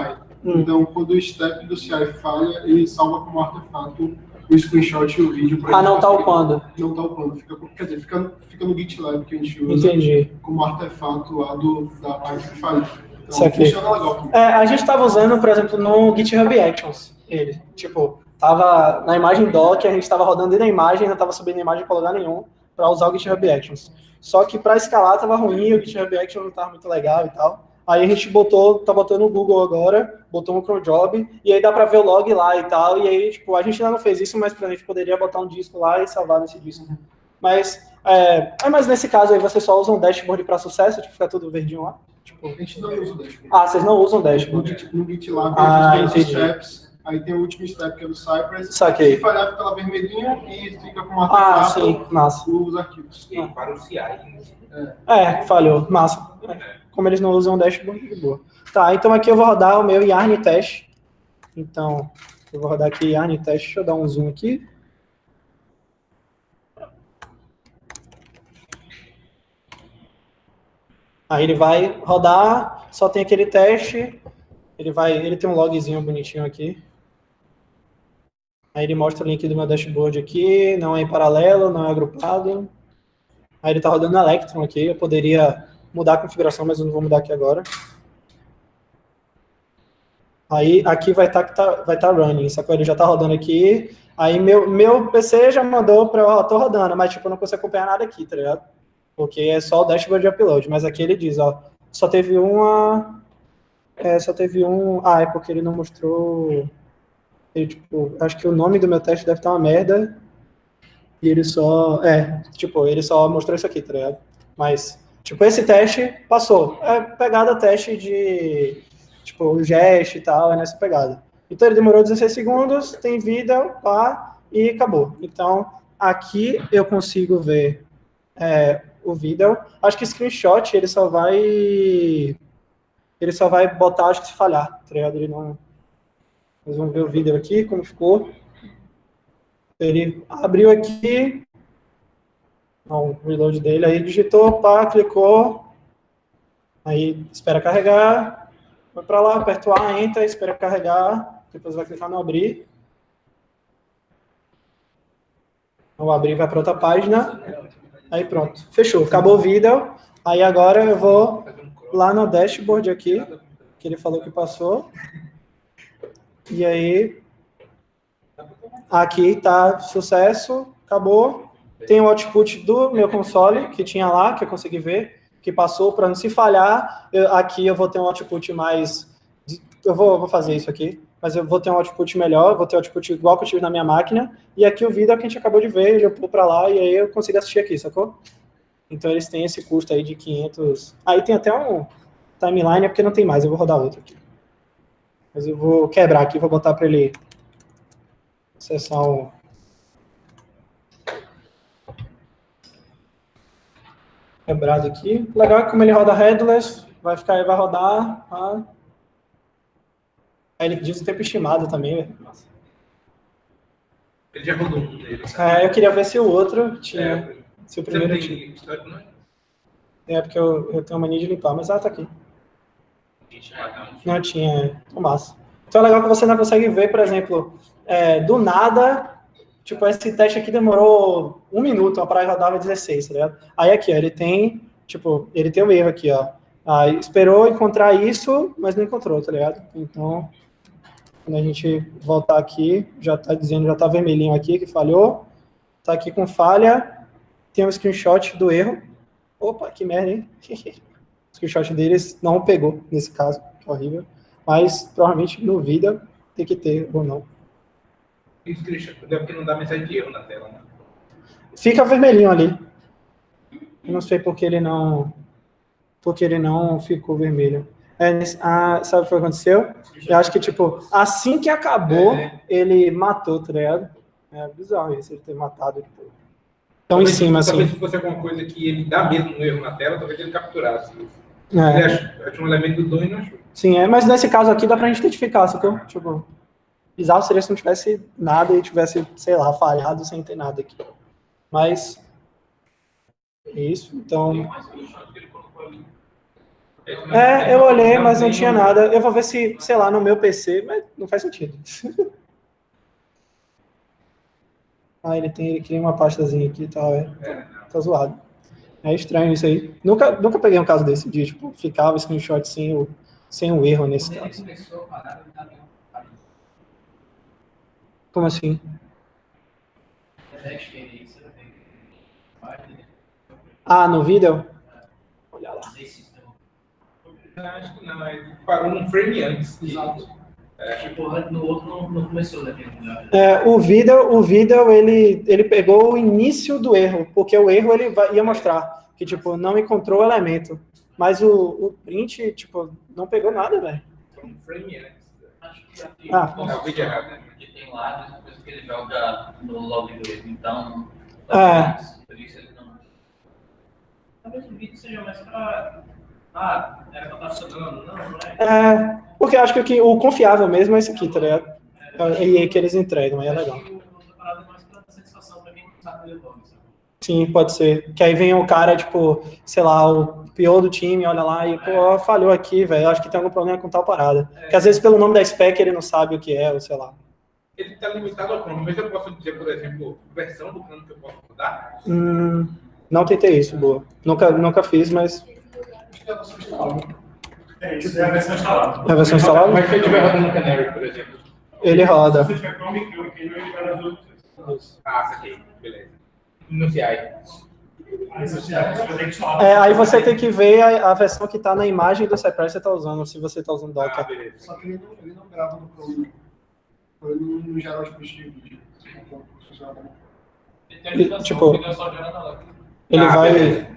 Então, quando o step do CI falha, ele salva como artefato o screenshot e o vídeo. Não tá upando. Não tá upando. Quer dizer, fica no GitLab que a gente usa. Entendi. Como artefato lá da parte que falha. Então, isso aqui funciona legal. A gente tava usando, por exemplo, no GitHub Actions. Ele, tipo, tava na imagem doc, a gente tava rodando dentro da imagem, não tava subindo a imagem para lugar nenhum, para usar o GitHub Actions. Só que para escalar tava ruim, o GitHub Actions não tava muito legal e tal. Aí a gente tá botando no Google agora, botou no Cronjob, e aí dá para ver o log lá e tal, e aí, tipo, a gente ainda não fez isso, mas a gente poderia botar um disco lá e salvar nesse disco. Mas nesse caso aí, vocês só usam o dashboard para sucesso, tipo, fica tudo verdinho lá? Tipo... A gente não usa o dashboard. Ah, vocês não usam o dashboard? No GitLab a gente tem os steps, aí tem o último step que é do Cypress. Saquei. Se falhar, fica lá vermelhinho e fica com uma artefato sim, massa. Os arquivos. Para o CI. Falhou, massa. Como eles não usam o dashboard, de boa. Tá, então aqui eu vou rodar o meu Yarn Test. Então, eu vou rodar aqui Yarn Test. Deixa eu dar um zoom aqui. Aí ele vai rodar, só tem aquele teste. Ele tem um logzinho bonitinho aqui. Aí ele mostra o link do meu dashboard aqui. Não é em paralelo, não é agrupado. Aí ele tá rodando no Electron aqui. Eu poderia mudar a configuração, mas eu não vou mudar aqui agora. Aí aqui vai tá running, sacou? Ele já tá rodando aqui. Aí meu PC já mandou para eu, tô rodando, mas tipo, eu não consigo acompanhar nada aqui, tá ligado? Porque é só o dashboard de upload. Mas aqui ele diz, ó, só teve um... é porque ele não mostrou... tipo, acho que o nome do meu teste deve estar uma merda. E ele só... ele só mostrou isso aqui, tá ligado? Mas... tipo, esse teste passou. É pegada teste de, tipo, o gesto e tal, é nessa pegada. Então, ele demorou 16 segundos, tem vida, pá, e acabou. Então, aqui eu consigo ver o vídeo. Acho que screenshot, ele só vai botar, acho que se falhar, tá ligado? Ele não... Nós vamos ver o vídeo aqui, como ficou. Ele abriu aqui... o reload dele, aí digitou, pá, clicou, aí espera carregar, Foi para lá, aperta o A, Enter, espera carregar, depois vai clicar no abrir. O abrir vai para outra página. Aí pronto, fechou, acabou o vídeo. Aí agora eu vou lá no dashboard aqui, que ele falou que passou. E aí, aqui tá sucesso, acabou. Tem o output do meu console, que tinha lá, que eu consegui ver, que passou para não se falhar. Aqui eu vou ter um output mais... Eu vou fazer isso aqui, mas eu vou ter um output melhor, vou ter um output igual que eu tive na minha máquina. E aqui o vídeo é que a gente acabou de ver, eu vou para lá e aí eu consigo assistir aqui, sacou? Então eles têm esse custo aí de 500... Aí tem até um timeline, é porque não tem mais, eu vou rodar outro aqui. Mas eu vou quebrar aqui, vou botar para ele acessar o... Quebrado aqui. Legal que como ele roda headless, vai rodar... Tá? Aí ele diz o tempo estimado também, velho. Ele já rodou um deles. Eu queria ver se o outro tinha... Se o primeiro Você tinha. tem histórico, não é? Porque eu tenho mania de limpar, mas tá aqui. Não tinha, massa. Então é legal que você não consegue ver, por exemplo, do nada, tipo, esse teste aqui demorou 1 minuto, a praia rodava 16, tá ligado? Aí aqui, ó, ele tem um erro aqui, ó. Aí esperou encontrar isso, mas não encontrou, tá ligado? Então, quando a gente voltar aqui, já tá dizendo, já tá vermelhinho aqui, que falhou. Tá aqui com falha, tem um screenshot do erro. Opa, que merda, hein? O screenshot deles não pegou, nesse caso, que é horrível. Mas, provavelmente, no vídeo, tem que ter ou não. Isso é porque não dá mensagem de erro na tela, né? Fica vermelhinho ali. Eu não sei porque ele não ficou vermelho. Sabe o que aconteceu? Eu acho que, tipo, assim que acabou, ele matou, tá ligado? É bizarro isso, ele ter matado, tipo... Tão em cima, assim. Talvez se fosse alguma coisa que ele dá mesmo um erro na tela, talvez ele capturasse. Ele achou um elemento do DOM e não achou. Sim, mas nesse caso aqui dá pra gente identificar, sacou? Tipo, bizarro seria se não tivesse nada e tivesse, sei lá, falhado sem ter nada aqui. Mas, é isso, então... eu olhei, mas não tinha nada. Eu vou ver se, sei lá, no meu PC, mas não faz sentido. Ele cria uma pastazinha aqui e tal, tá zoado. É estranho isso aí. Nunca peguei um caso desse, de, tipo, ficava o screenshot sem o erro nesse caso. Como assim? No vídeo? Olha lá. Acho que não, ele parou num frame antes. Exato. Tipo, no outro não começou daquele lugar. O vídeo ele pegou o início do erro, porque o erro ele ia mostrar que, tipo, não encontrou o elemento. Mas o print, tipo, não pegou nada, velho. Um frame antes. Acho que aqui o vídeo errado, né? porque tem lá, depois que ele joga no log do erro. Então, por isso ele não... Talvez o vídeo seja mais pra... era pra estar funcionando. Não é? Porque eu acho que o confiável mesmo é esse aqui, tá ligado? E aí que eles entregam, aí é legal. Sim, pode ser. Que aí vem o cara, tipo, sei lá, o pior do time, olha lá e, pô, falhou aqui, velho. Acho que tem algum problema com tal parada. Porque às vezes pelo nome da spec ele não sabe o que é, ou sei lá. Ele está limitado ao Chrome, mas eu posso dizer, por exemplo, versão do Chrome que eu posso mudar? Não tentei isso, boa. Nunca fiz, mas... Acho que é a versão instalada. Isso é a versão instalada. É a versão instalada? Mas se eu estiver rodando no Canary, por exemplo. Ele roda. Se você tiver Chrome, ele vai dar as outras. Saquei. Beleza. No CI. Aí você vai ter que instalar. Aí você tem que ver a versão que tá na imagem do Cypress que você tá usando, se você tá usando Docker. Beleza. Só que ele não grava no Chrome. Ele não gera os puxos de vídeo. Tipo, ele vai... Beleza.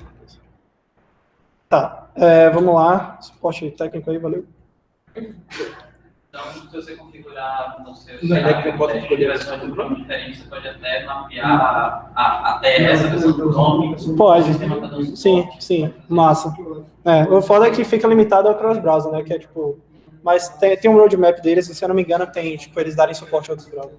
Tá, vamos lá. Suporte técnico aí, valeu. Então, se você configurar no seu Não é que eu posso escolher a versão do Chrome diferente, você pode até mapear até essa versão do Chrome. Pode. O sistema tá dando suporte. Sim, massa. O foda é que fica limitado ao cross-browser, né? Que é tipo... Mas tem um roadmap deles, e se eu não me engano, tem, tipo, eles darem suporte a outros browsers.